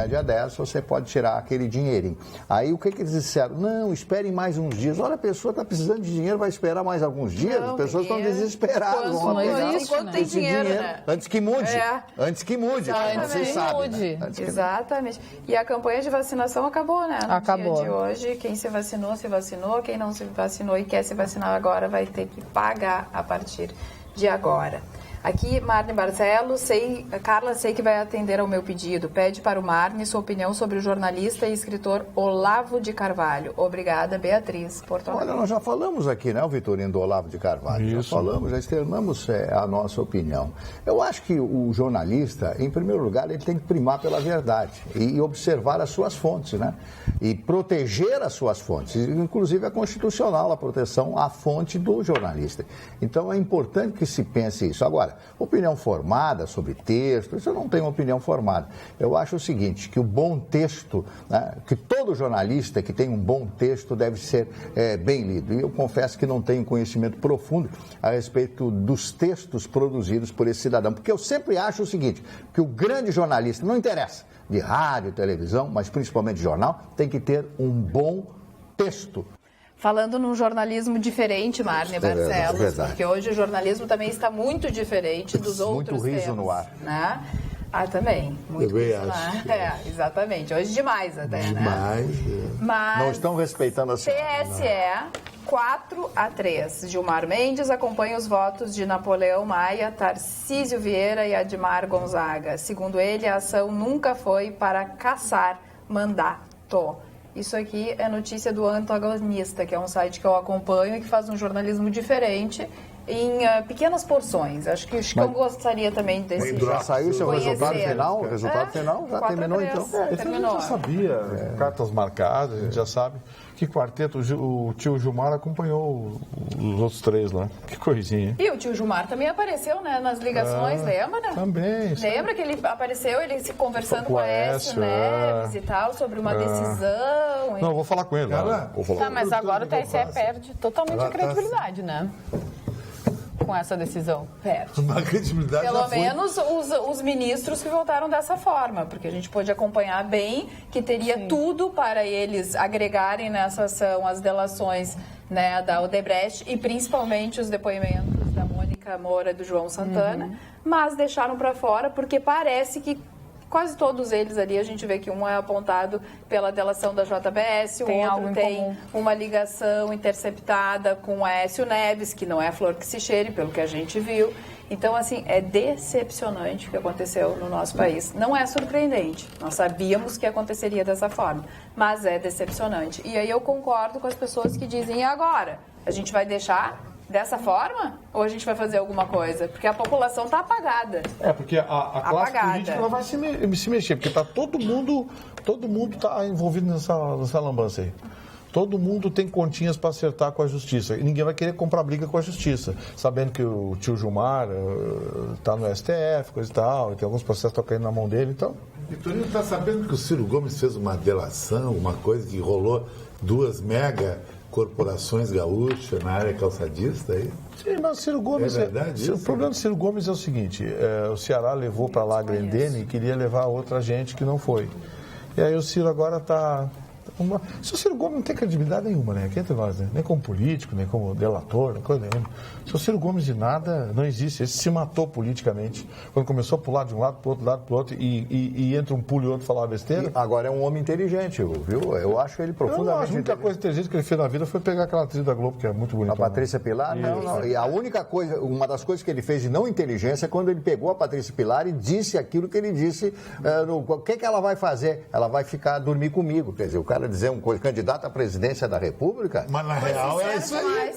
E: dia 10, você pode tirar aquele dinheirinho. Aí, o que eles disseram? Não, esperem mais uns dias. Olha, a pessoa está precisando de dinheiro, vai esperar mais alguns dias? As pessoas estão desesperadas.
B: Enquanto tem dinheiro, né?
E: Antes que mude. Antes que mude. Você sabe.
B: Né? Exatamente. E a campanha de vacinação acabou, né?
D: Acabou.
B: Dia de hoje, quem se vacinou. Quem não se vacinou e quer se vacinar agora vai ter que pagar a partir de agora. Aqui, Marne Barcelos, Carla, sei que vai atender ao meu pedido. Pede para o Marne sua opinião sobre o jornalista e escritor Olavo de Carvalho. Obrigada, Beatriz.
E: Olha, nós já falamos aqui, né, o Vitorino, do Olavo de Carvalho. Isso. Já falamos, já externamos a nossa opinião. Eu acho que o jornalista, em primeiro lugar, ele tem que primar pela verdade e observar as suas fontes, né? E proteger as suas fontes. Inclusive, é constitucional a proteção à fonte do jornalista. Então, é importante que se pense isso. Agora, opinião formada sobre texto, isso eu não tenho opinião formada. Eu acho o seguinte, que o bom texto, né, que todo jornalista que tem um bom texto deve ser bem lido. E eu confesso que não tenho conhecimento profundo a respeito dos textos produzidos por esse cidadão. Porque eu sempre acho o seguinte, que o grande jornalista, não interessa, de rádio, televisão, mas principalmente jornal, tem que ter um bom texto.
B: Falando num jornalismo diferente, Marne Barcelos, porque hoje o jornalismo também está muito diferente dos outros
E: muito riso
B: temas,
E: no ar.
B: Né? Também. Muito riso no ar. Exatamente. Hoje demais até,
F: demais,
B: né? Mas
E: não estão respeitando a
B: TSE 4-3. Gilmar Mendes acompanha os votos de Napoleão Maia, Tarcísio Vieira e Admar Gonzaga. Segundo ele, a ação nunca foi para caçar mandato. Isso aqui é notícia do Antagonista, que é um site que eu acompanho e que faz um jornalismo diferente em pequenas porções. Acho que eu gostaria também desse...
E: Já saiu o seu resultado final? O resultado final já terminou, então?
B: Terminou.
C: A gente já sabia, cartas marcadas, a gente já sabe que quarteto, o tio Gilmar acompanhou os outros três lá. Que coisinha.
B: E o tio Gilmar também apareceu, né, nas ligações, lembra?
C: Também.
B: Lembra que ele apareceu, ele se conversando com o Aécio Neves e tal, sobre uma decisão.
C: Não, vou falar com ele.
H: Mas agora o TSE perde totalmente a credibilidade, né? Com essa decisão.
B: Perde.
F: Uma credibilidade.
B: Pelo menos os ministros que votaram dessa forma, porque a gente pôde acompanhar bem que teria tudo para eles agregarem nessa ação as delações, né, da Odebrecht e principalmente os depoimentos da Mônica Moura e do João Santana, mas deixaram para fora porque parece que quase todos eles ali, a gente vê que um é apontado pela delação da JBS, o outro tem uma ligação interceptada com o Aécio Neves, que não é a flor que se cheire, pelo que a gente viu. Então, assim, é decepcionante o que aconteceu no nosso país. Não é surpreendente, nós sabíamos que aconteceria dessa forma, mas é decepcionante. E aí eu concordo com as pessoas que dizem, e agora? A gente vai deixar dessa forma? Ou a gente vai fazer alguma coisa? Porque a população está apagada.
C: Porque a classe política ela vai se mexer, porque tá todo mundo está envolvido nessa lambança aí. Todo mundo tem continhas para acertar com a justiça. E ninguém vai querer comprar briga com a justiça. Sabendo que o tio Gilmar está no STF, coisa e tal, e tem alguns processos que estão caindo na mão dele, então...
F: Vitorino, está sabendo que o Ciro Gomes fez uma delação, uma coisa que rolou 2 mega corporações gaúchas na área calçadista aí?
C: Sim, mas o Ciro Gomes...
F: É verdade isso?
C: O problema do Ciro Gomes é o seguinte, o Ceará levou para lá a Grendene e queria levar outra gente que não foi. E aí o Ciro agora está... Se o Ciro Gomes não tem credibilidade nenhuma, né? Aqui entre nós, né? Nem como político, nem como delator, nem coisa nenhuma. Se o Ciro Gomes de nada, não existe. Ele se matou politicamente. Quando começou a pular de um lado para o outro, lado para o outro, e entre um pulo e outro falar besteira.
E: E agora é um homem inteligente, viu? Eu acho ele profundamente
C: inteligente. A única coisa inteligente que ele fez na vida foi pegar aquela atriz da Globo, que é muito bonita.
E: A Patrícia Pilar? Não. E a única coisa, uma das coisas que ele fez de não inteligência é quando ele pegou a Patrícia Pilar e disse aquilo que ele disse. O que ela vai fazer? Ela vai ficar dormir comigo. Quer dizer, o cara para dizer um candidato à presidência da República.
F: Mas na real é isso aí.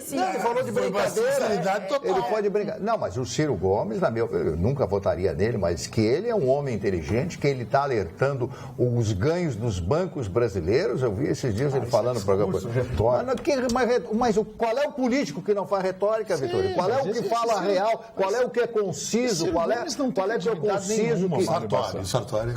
E: Ele falou de brincadeira. Ele pode brincar. Não, mas o Ciro Gomes, eu nunca votaria nele, mas que ele é um homem inteligente, que ele está alertando os ganhos dos bancos brasileiros. Eu vi esses dias ele falando no programa. Mas qual é o político que não faz retórica, Vitória? Qual é o que fala a real? Qual é o que é conciso? Qual é que é conciso?
F: Sartori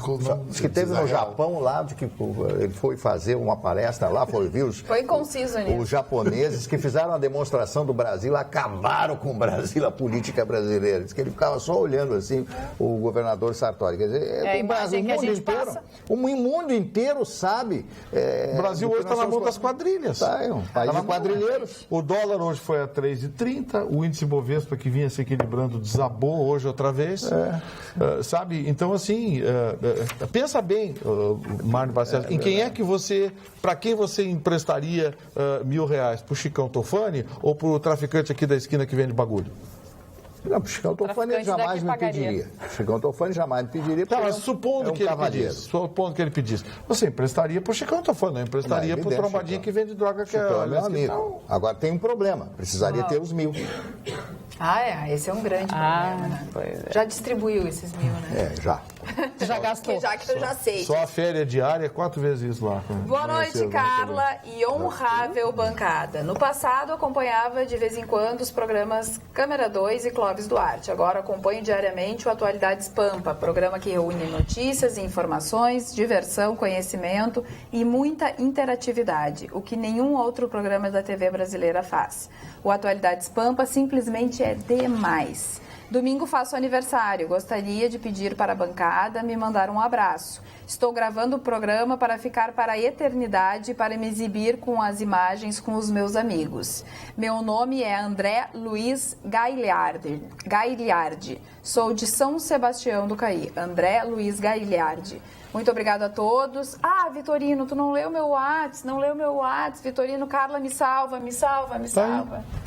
E: que teve no Japão lá, de que ele foi fazer uma palestra lá, foi
G: conciso, né?
E: Os japoneses que fizeram a demonstração do Brasil, acabaram com o Brasil, a política brasileira. Diz que ele ficava só olhando assim, o governador Sartori. Quer dizer, o mundo inteiro sabe.
C: O Brasil hoje está na mão das quadrilhas.
E: É um país de quadrilheiros.
C: O dólar hoje foi a 3,30, o índice Bovespa que vinha se equilibrando desabou hoje outra vez. Sabe? Então, assim, pensa bem, Marne Barcelos, em quem é que para quem você emprestaria R$1.000? Para o Chicão Tofani ou para o traficante aqui da esquina que vende bagulho?
E: Não, o Chicão Tofani jamais me pediria. O Chicão Tofani jamais me pediria.
C: Tá, mas supondo que ele pedisse, você emprestaria para o Chicão Tofani, não emprestaria para o trombadinho que vende droga que
E: é meu amigo. Agora tem um problema, precisaria ter os 1.000.
G: Esse é um grande problema, né? Já distribuiu esses 1.000, né?
E: Já.
D: Já gastou.
G: Já que eu já sei.
C: Só a férias diária, 4 vezes isso lá.
G: Boa noite, Carla e honrável bancada. No passado, acompanhava de vez em quando os programas Câmera 2 e Clóvis Duarte. Agora acompanho diariamente o Atualidades Pampa, programa que reúne notícias, informações, diversão, conhecimento e muita interatividade, o que nenhum outro programa da TV brasileira faz. O Atualidades Pampa simplesmente é demais. Domingo faço aniversário. Gostaria de pedir para a bancada me mandar um abraço. Estou gravando o programa para ficar para a eternidade, para me exibir com as imagens com os meus amigos. Meu nome é André Luiz Gagliardi. Sou de São Sebastião do Caí. André Luiz Gagliardi. Muito obrigada a todos. Vitorino, tu não leu meu WhatsApp, Vitorino, Carla, me salva.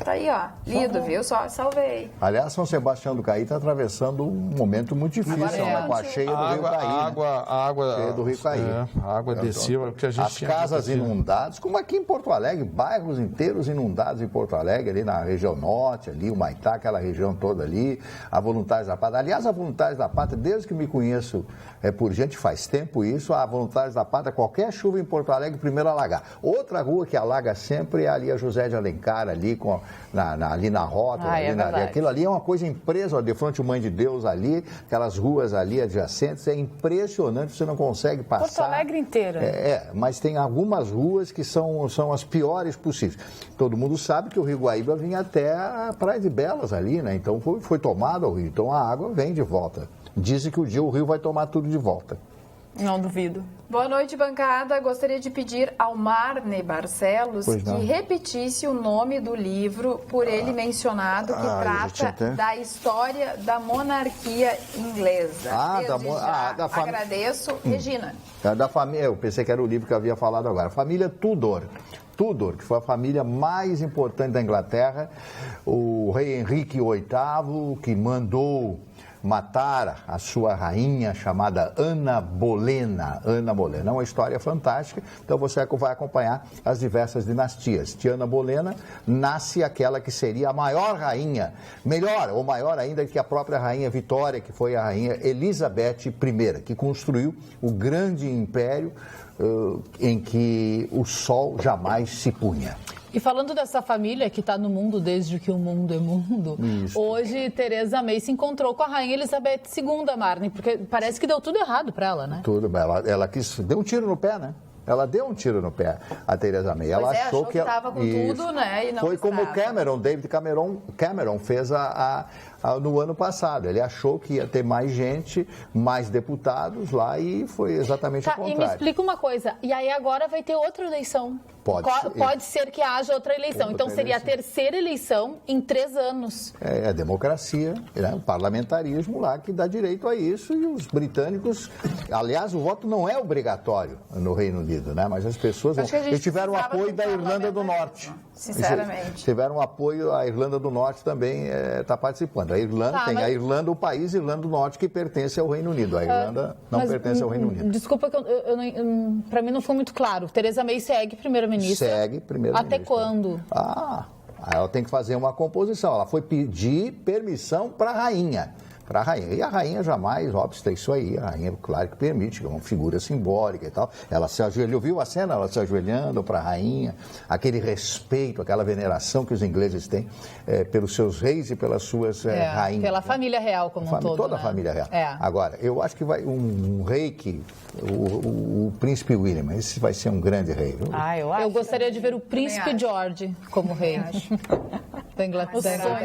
G: Tá aí, ó. Lido, viu? Só salvei.
E: Aliás, São Sebastião do Caí está atravessando um momento muito difícil, com a cheia do Rio Caí.
C: A água
E: cheia do Rio Caí.
C: A água desceu, porque a gente
E: as casas inundadas, como aqui em Porto Alegre, bairros inteiros inundados em Porto Alegre, ali na região norte, ali, o Maitá, aquela região toda ali, a Voluntários da Pátria. Aliás, a Voluntários da Pátria, desde que me conheço por gente, faz tempo isso, a Voluntários da Pátria, qualquer chuva em Porto Alegre, primeiro alagar. Outra rua que alaga sempre é ali a José de Alencar, ali, ali na rota, aquilo ali é uma coisa impressionante, de frente ao Mãe de Deus ali, aquelas ruas ali adjacentes, é impressionante, você não consegue passar.
H: Porto Alegre inteira.
E: Mas tem algumas ruas que são as piores possíveis. Todo mundo sabe que o Rio Guaíba vinha até a Praia de Belas ali, né? Então foi tomado o rio, então a água vem de volta. Dizem que o dia o rio vai tomar tudo de volta.
H: Não duvido.
G: Boa noite, bancada. Gostaria de pedir ao Marne Barcelos que repetisse o nome do livro por ele mencionado, que trata da história da monarquia inglesa. Agradeço. Regina.
E: Da família, eu pensei que era o livro que eu havia falado agora. Família Tudor, que foi a família mais importante da Inglaterra. O rei Henrique VIII, que mandou matar a sua rainha chamada Ana Bolena. É uma história fantástica, então você vai acompanhar as diversas dinastias. De Ana Bolena nasce aquela que seria a maior rainha, maior ainda que a própria rainha Vitória, que foi a rainha Elizabeth I, que construiu o grande império em que o sol jamais se punha.
D: E falando dessa família que está no mundo desde que o mundo é mundo, hoje Theresa May se encontrou com a rainha Elizabeth II, Marne, porque parece que deu tudo errado para ela, né?
E: Tudo, ela deu um tiro no pé, né? Ela deu um tiro no pé, a Theresa May. Ela achou que
G: estava com tudo, né? E não
E: foi como o David Cameron fez no ano passado. Ele achou que ia ter mais gente, mais deputados lá e foi exatamente o contrário.
D: E me explica uma coisa, e aí agora vai ter outra eleição? Pode ser que haja outra eleição. Então, seria a terceira eleição em 3 anos.
E: É a democracia, né? O parlamentarismo lá que dá direito a isso, e os britânicos... Aliás, o voto não é obrigatório no Reino Unido, né? Mas as pessoas... Eles tiveram o apoio da Irlanda do Norte.
G: Sinceramente.
E: Tiveram o apoio, a Irlanda do Norte também está participando. A Irlanda tem a Irlanda, o país Irlanda do Norte, que pertence ao Reino Unido. A Irlanda não pertence ao Reino Unido.
D: Desculpa, que para mim não foi muito claro. Teresa May segue primeira-ministra?
E: Segue primeira-ministra.
D: Até quando?
E: Ela tem que fazer uma composição. Ela foi pedir permissão para a rainha. E a rainha jamais obsta isso aí. A rainha, claro que permite, é uma figura simbólica e tal. Ela se ajoelhou, viu a cena? Ela se ajoelhando para a rainha. Aquele respeito, aquela veneração que os ingleses têm pelos seus reis e pelas suas rainhas.
D: Pela família real como um todo.
E: Toda a família real. Agora, eu acho que vai um rei que... O príncipe William, esse vai ser um grande rei.
D: Eu gostaria de ver o príncipe George como rei. Da Inglaterra.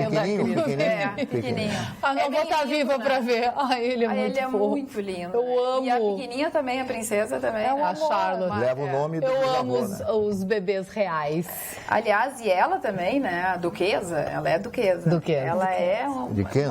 E: Pequenininho.
D: Não vou estar viva para ver. Ele é muito
G: lindo.
D: Eu amo.
G: E a pequenininha também, a princesa também.
D: A Charlotte.
E: Leva o nome do
D: Eu amo
E: avô,
D: os bebês reais.
G: Aliás, e ela também, né? A duquesa, ela é duquesa. Ela é uma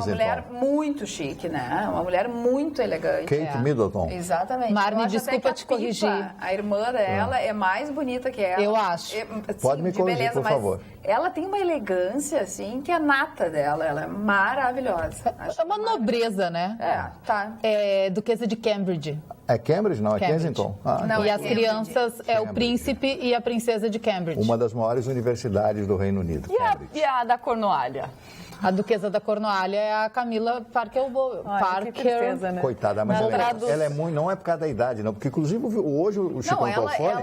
G: mulher muito chique, né? Uma mulher muito elegante.
E: Kate Middleton.
G: Exatamente.
D: Marne, desculpa te corrigir.
G: A irmã dela é mais bonita que ela.
D: Eu acho.
E: Pode me corrigir, por favor.
G: Ela tem uma elegância, assim, que é nata dela. Ela é maravilhosa.
D: É uma nobreza, né? É duquesa de Cambridge.
E: É Cambridge? Não, é Kensington.
D: Não, e as crianças é o príncipe e a princesa de Cambridge.
E: Uma das maiores universidades do Reino Unido.
H: E a da Cornualha?
D: A duquesa da Cornualha é a Camila Parker.
H: Tristeza, né?
E: Coitada, mas ela é muito, não é por causa da idade, não, porque inclusive hoje o Chicão Toffoli...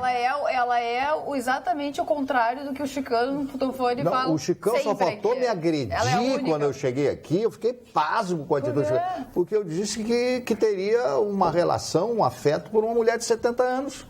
G: Ela é exatamente o contrário do que o Chicão Toffoli fala.
E: O Chicão só faltou me agredir quando eu cheguei aqui, eu fiquei pasmo com a atitude, porque eu disse que teria uma relação, um afeto por uma mulher de 70 anos.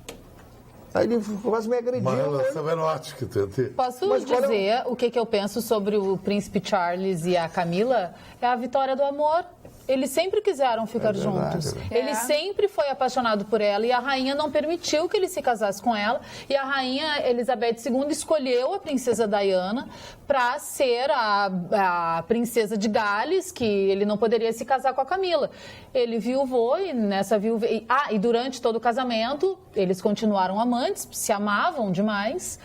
E: Aí ele quase me agrediu.
F: Uma relação erótica.
D: Posso dizer o que eu penso sobre o príncipe Charles e a Camila? É a vitória do amor. Eles sempre quiseram ficar juntos. Ele sempre foi apaixonado por ela e a rainha não permitiu que ele se casasse com ela. E a rainha Elizabeth II escolheu a princesa Diana para ser a princesa de Gales, que ele não poderia se casar com a Camila. Ele viuvou e nessa e durante todo o casamento eles continuaram amantes, se amavam demais.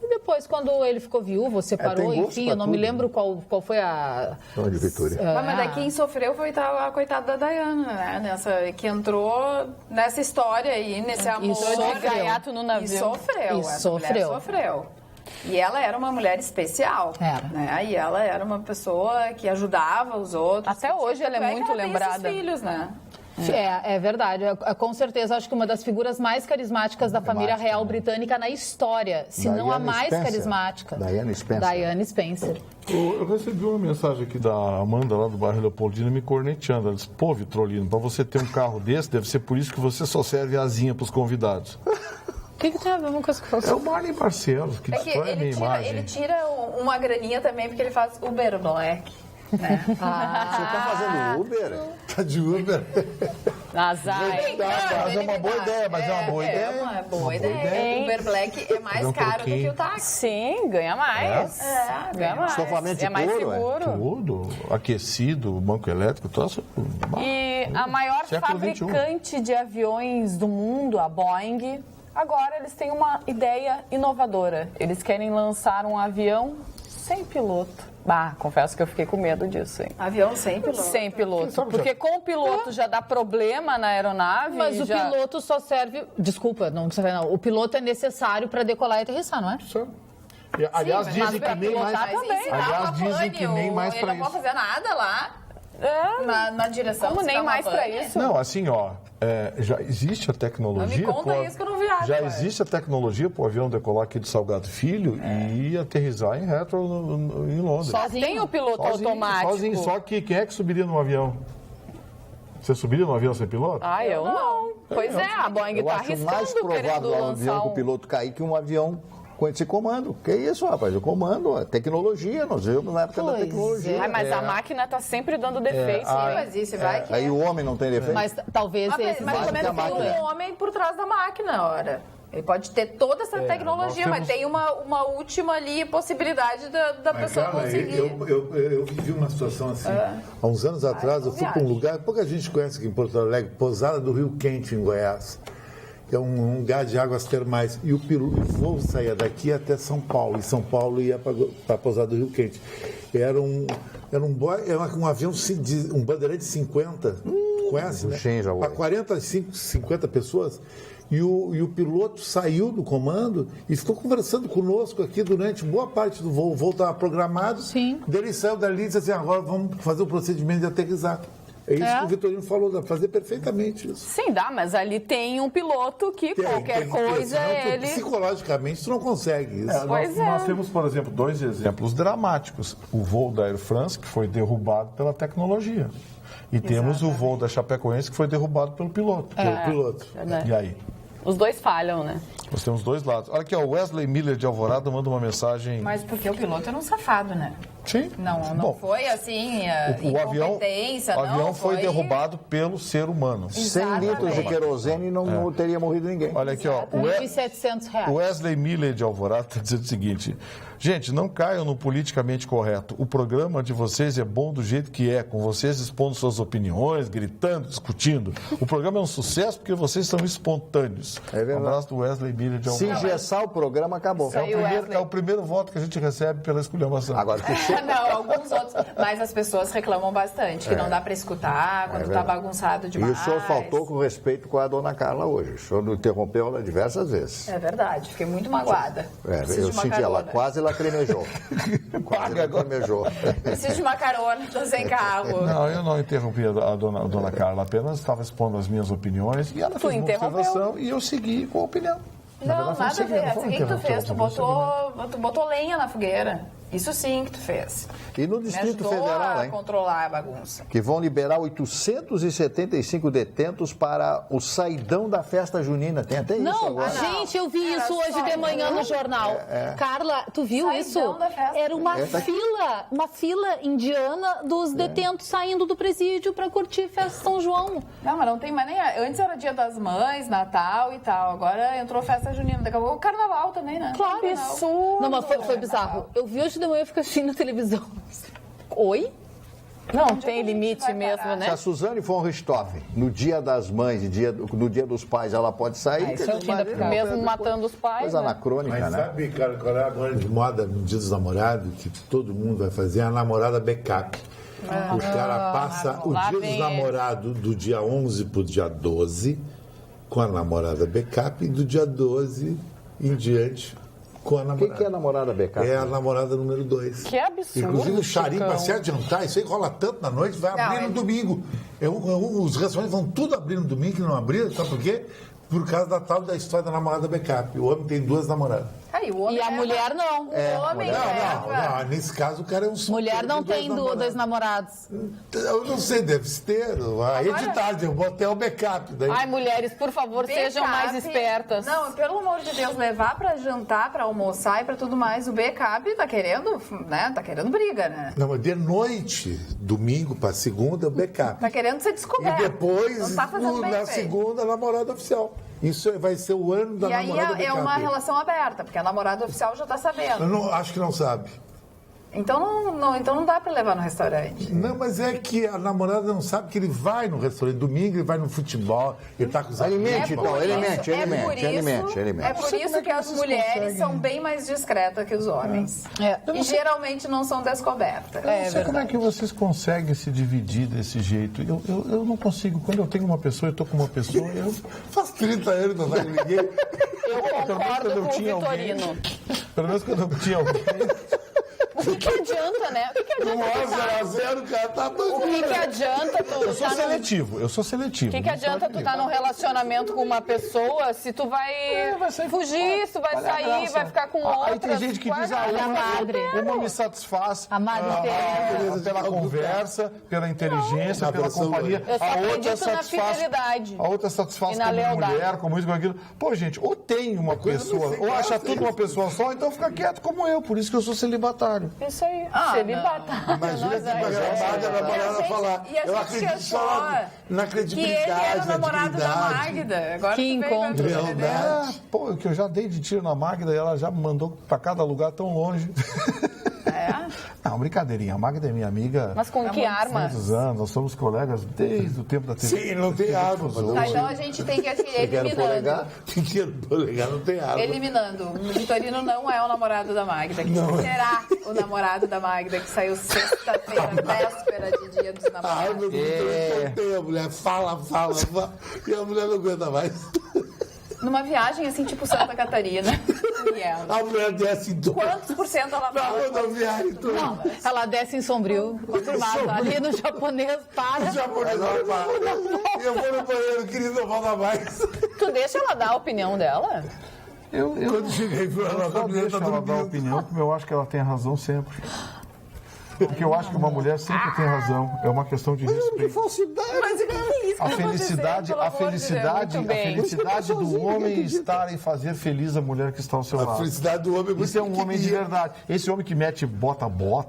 D: E depois, quando ele ficou viúvo, separou, enfim, eu não me lembro qual foi a...
E: de Vitória.
G: Mas daí quem sofreu foi a coitada da Diana, né? Que entrou nessa história aí, nesse amor.
D: De
H: gaiato no navio.
G: E sofreu. E ela era uma mulher especial, né? E ela era uma pessoa que ajudava os outros.
H: Até hoje ela é muito lembrada.
G: Tem esses filhos, né?
D: É verdade. Com certeza, acho que uma das figuras mais carismáticas da família real britânica na história, se não a mais carismática.
E: Diana Spencer.
C: Eu recebi uma mensagem aqui da Amanda, lá do bairro Leopoldina, me corneteando. Ela disse, pô, Vitrolino, para você ter um carro desse, deve ser por isso que você só serve asinha para os convidados.
D: O que tem a ver uma coisa com
C: É o Marley Barcelos, que destrói a minha imagem.
G: Ele tira uma graninha também, porque ele faz Uber Black. Né?
E: Você tá fazendo Uber?
F: Tá de Uber?
E: Mas é uma boa ideia,
G: É uma boa ideia. O Uber Black é mais caro do que o táxi.
H: Sim, ganha mais. Ganha mais.
E: Estofamento de
H: mais
E: couro,
H: seguro.
C: Tudo, aquecido, banco elétrico, tudo.
H: E a maior fabricante de aviões do mundo, a Boeing, agora eles têm uma ideia inovadora. Eles querem lançar um avião sem piloto. Confesso que eu fiquei com medo disso, hein?
G: Avião sem piloto?
H: Sem piloto. Porque com o piloto já dá problema na aeronave.
D: Mas o piloto só serve... Desculpa, não. O piloto é necessário para decolar e aterrissar, não é?
C: Sim. Aliás, dizem que nem mais... Aliás, dizem que nem mais para isso.
G: Ele não pode fazer nada lá. Na direção.
H: Como nem mais para isso?
C: Não, assim, já existe a tecnologia.
G: Não me conta isso que eu não viajo.
C: Já existe a tecnologia para o avião decolar aqui do Salgado Filho e aterrissar em Heathrow, em Londres.
H: Sozinho. Tem o piloto automático.
C: Sozinho, só que quem é que subiria no avião? Você subiria no avião sem piloto?
H: Eu não. Pois a Boeing está arriscando.
E: Eu acho mais provável um avião com o piloto cair que um avião com esse comando. Que isso, rapaz? O comando, a tecnologia, nós vivemos na época da tecnologia.
H: Mas a máquina está sempre dando defeito.
G: Mas isso vai que...
E: Aí o homem não tem defeito.
D: Mas talvez esse...
G: Mas também tem um homem por trás da máquina, ora. Ele pode ter toda essa tecnologia, mas tem uma última ali possibilidade da pessoa conseguir.
F: Eu vivi uma situação assim. Há uns anos atrás, eu fui para um lugar, pouca gente conhece aqui em Porto Alegre, Pousada do Rio Quente, em Goiás. Que é um lugar de águas termais. E o voo saía daqui até São Paulo. E São Paulo ia para a Pousada do Rio Quente. Era um avião, um Bandeirante 50. Conhece, né? Para 45, 50 pessoas. E o piloto saiu do comando e ficou conversando conosco aqui durante boa parte do voo. O voo estava programado.
D: Sim.
F: Ele saiu dali e disse assim, agora vamos fazer o procedimento de aterrissar. É isso que o Vitorino falou, dá para fazer perfeitamente isso.
H: Sim, dá, mas ali tem um piloto que qualquer coisa ele...
F: Psicologicamente, tu não consegue isso.
C: Nós temos, por exemplo, 2 exemplos dramáticos. O voo da Air France, que foi derrubado pela tecnologia. E temos o voo da Chapecoense, que foi derrubado pelo piloto. E aí?
H: Os dois falham, né?
C: Nós temos 2 lados. Olha aqui, o Wesley Miller de Alvorada manda uma mensagem...
G: Mas porque o piloto era um safado, né?
C: Sim.
G: Não foi assim,
C: o avião foi derrubado pelo ser humano.
E: 100 litros de querosene e não teria morrido ninguém.
C: Olha aqui, ó.
D: R$1.700.
C: O Wesley Miller de Alvorada está dizendo o seguinte... Gente, não caiam no politicamente correto. O programa de vocês é bom do jeito que é, com vocês expondo suas opiniões, gritando, discutindo. O programa é um sucesso porque vocês são espontâneos.
E: É verdade.
C: Um abraço do Wesley Miller de Alvorada.
E: Se engessar o programa, acabou.
C: É o primeiro voto que a gente recebe pela esculhambação.
E: Agora,
G: não, alguns outros. Mas as pessoas reclamam bastante, que não dá para escutar quando está bagunçado demais.
E: E o senhor faltou com respeito com a dona Carla hoje. O senhor interrompeu ela diversas vezes.
G: É verdade, fiquei muito magoada.
E: Eu senti ela quase lacrimejou.
G: Preciso de uma carona, tô sem carro.
C: Não, eu não interrompi a dona Carla, apenas estava expondo as minhas opiniões e ela fez uma observação e eu segui com a opinião.
G: Não, nada a ver. O que tu fez? Tu botou lenha na fogueira. Isso sim que tu fez.
E: E no Distrito Federal,
G: hein? Controlar a bagunça.
E: Que vão liberar 875 detentos para o saidão da festa junina. Tem até isso agora.
D: Gente, eu vi isso hoje de manhã no jornal. Carla, tu viu
G: saidão
D: isso?
G: Da festa.
D: Era uma fila indiana dos detentos saindo do presídio para curtir festa São João.
G: Não, mas não tem mais nem... Antes era Dia das Mães, Natal e tal. Agora entrou festa junina. Daqui a pouco o Carnaval também, né?
D: Claro. Absurdo. Não, mas foi bizarro. Eu vi hoje de manhã, eu fico assim na televisão. Oi?
H: Não, tem limite mesmo, né?
E: Se a Suzane von Richthofen, no Dia das Mães e no Dia dos Pais, ela pode sair...
H: mesmo matando os pais,
E: coisa anacrônica,
F: né? Mas sabe, cara, qual é agora de moda no Dia dos Namorados, que todo mundo vai fazer, a namorada backup. O cara passa o Dia dos Namorados do dia 11 pro dia 12 com a namorada backup e do dia 12 em diante com a namorada.
E: O que é a namorada backup?
F: É a namorada número 2.
H: Que absurdo.
F: Inclusive o charinho para se adiantar, isso aí rola tanto na noite, vai abrir no domingo. Os restaurantes vão tudo abrir no domingo, que não abriram, sabe por quê? Por causa da tal da história da namorada backup. O homem tem 2 namoradas.
D: E a mulher não.
G: O homem
F: não. Nesse caso, o cara é um...
D: Mulher não tem 2 namorados.
F: Eu não sei, deve ter. Aí de tarde, eu botei o backup. Daí...
H: Ai, mulheres, por favor, sejam mais espertas.
G: Não, pelo amor de Deus, levar pra jantar, pra almoçar e pra tudo mais, o backup tá querendo, né? Tá querendo briga, né?
F: Não, mas de noite, domingo pra segunda, o backup.
G: Tá querendo ser descoberto.
F: E depois,
G: não tá
F: na segunda, a namorada oficial. Isso vai ser o ano da namorada backup.
G: E aí é uma relação aberta, porque a namorada oficial já tá sabendo.
F: Eu acho que não sabe.
G: Então não dá para levar no restaurante.
F: Não, mas é que a namorada não sabe que ele vai no restaurante. Domingo ele vai no futebol, ele tá com os amigos.
E: Ele mente.
G: É por isso que as mulheres são bem mais discretas que os homens. E geralmente não são descobertas.
C: Eu não sei como é que vocês conseguem se dividir desse jeito. Eu não consigo. Quando eu tenho uma pessoa, eu tô com uma pessoa, eu faço 30 anos, não vai ninguém.
H: Eu concordo com o Vitorino.
C: Pelo menos quando eu tinha alguém...
H: O que adianta, né? O que adianta?
F: 0 cara tá
H: O que adianta tu...
C: Eu sou seletivo.
H: O que adianta tu estar num relacionamento com uma pessoa se tu vai fugir, se tu vai sair, vai ficar com outra.
C: Aí tem gente que diz, uma me satisfaz pela conversa, pela inteligência, pela companhia.
H: A outra satisfaz
C: a outra satisfaz como mulher, como isso, como aquilo. Pô, gente, ou tem uma pessoa, ou acha tudo uma pessoa só, então fica quieto como eu. Por isso que eu sou celibatário.
H: Isso aí.
G: Celibatário.
F: Imagina que a namorada falar.
G: Eu acredito só
F: na credibilidade.
G: Que ele era o namorado da Magda. Agora
D: que encontro.
C: Pô, que eu já dei de tiro na Magda e ela já me mandou pra cada lugar tão longe. Não, brincadeirinha. A Magda é minha amiga.
H: Mas com que arma?
C: Muitos anos, nós somos colegas desde o tempo da TV.
F: Sim, não tem arma.
G: Tá, então a gente tem que eliminando.
F: Pequeno polegar não tem arma.
G: Eliminando. O Vitorino não é o namorado da Magda. Quem será o namorado da Magda que saiu sexta-feira, véspera de Dia dos Namorados?
F: Ai, meu Deus, a mulher fala. E a mulher não aguenta mais.
G: Numa viagem assim, tipo Santa Catarina.
F: A mulher desce em todo.
G: Quantos por cento ela
F: Na
G: fala?
F: rodoviária toda.
D: Não, ela desce em Sombrio, confirmado. Ali no japonês, para.
F: O japonês não para. Eu vou no banheiro, querido, não volta mais.
H: Tu deixa ela dar a opinião dela?
F: Quando cheguei, ela
C: só deixo ela dar a opinião, porque eu acho que ela tem razão sempre. Porque eu acho que uma mulher sempre tem razão. É uma questão de respeito.
G: Mas o que é isso?
C: A felicidade do homem estar em fazer feliz a mulher que está ao seu lado.
F: A felicidade do homem é muito
C: Isso é um homem de verdade. Esse homem que mete bota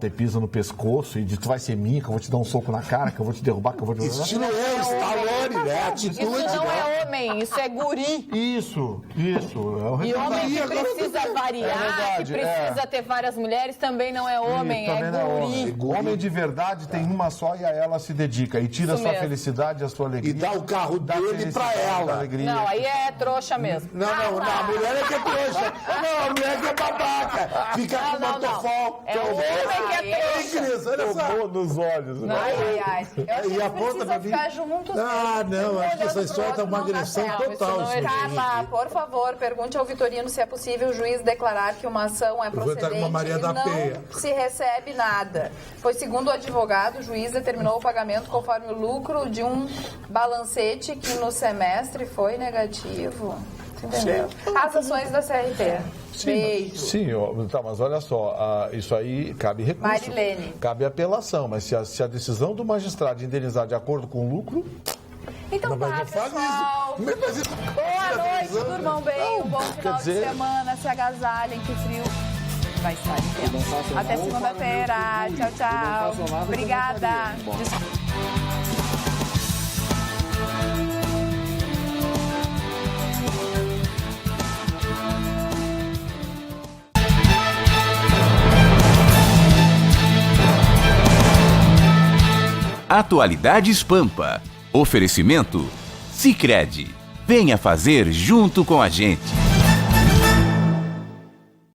C: e pisa no pescoço e diz, tu vai ser minha, que eu vou te dar um soco na cara, que eu vou te derrubar, que eu vou te derrubar.
F: Isso não é Stallone, né? Atitude.
H: Isso não é homem, isso é guri.
C: Isso. É o
H: E homem que precisa variar, que precisa ter várias mulheres, também não é homem, é guri.
C: Homem de verdade tem uma só e a ela se dedica. E tira a sua felicidade e a sua alegria.
F: E dá o carro dele pra ela.
H: Não, aí é trouxa mesmo.
F: Não, a mulher é que é trouxa. Não, a mulher que é babaca. Fica com o motofol.
H: É o homem que é trouxa.
F: Olha só.
C: Tomou nos olhos. Né?
G: Ai. Eu acho que
F: E a
G: eles
F: ponta pra
G: precisam
F: mim.
G: ficar juntos.
F: Não, acho que essa história tá uma agressão total.
G: Carla, por favor, pergunte ao Vitorino se é possível o juiz declarar que uma ação é procedente e não se recebe nada. Pois, segundo o advogado, o juiz determinou o pagamento conforme o lucro de um balancete que no semestre foi negativo. Entendeu? As ações da CRT. Beijo.
C: Sim, tá, mas olha só, isso aí cabe recurso.
G: Marilene.
C: Cabe apelação, mas se a decisão do magistrado de indenizar de acordo com o lucro...
G: Então tá, pessoal. Boa noite, durmam bem, um bom final de semana, se agasalhem, que frio vai estar intenso. Até segunda-feira. Tchau. Obrigada.
A: Atualidades Pampa. Oferecimento Sicredi. Venha fazer junto com a gente.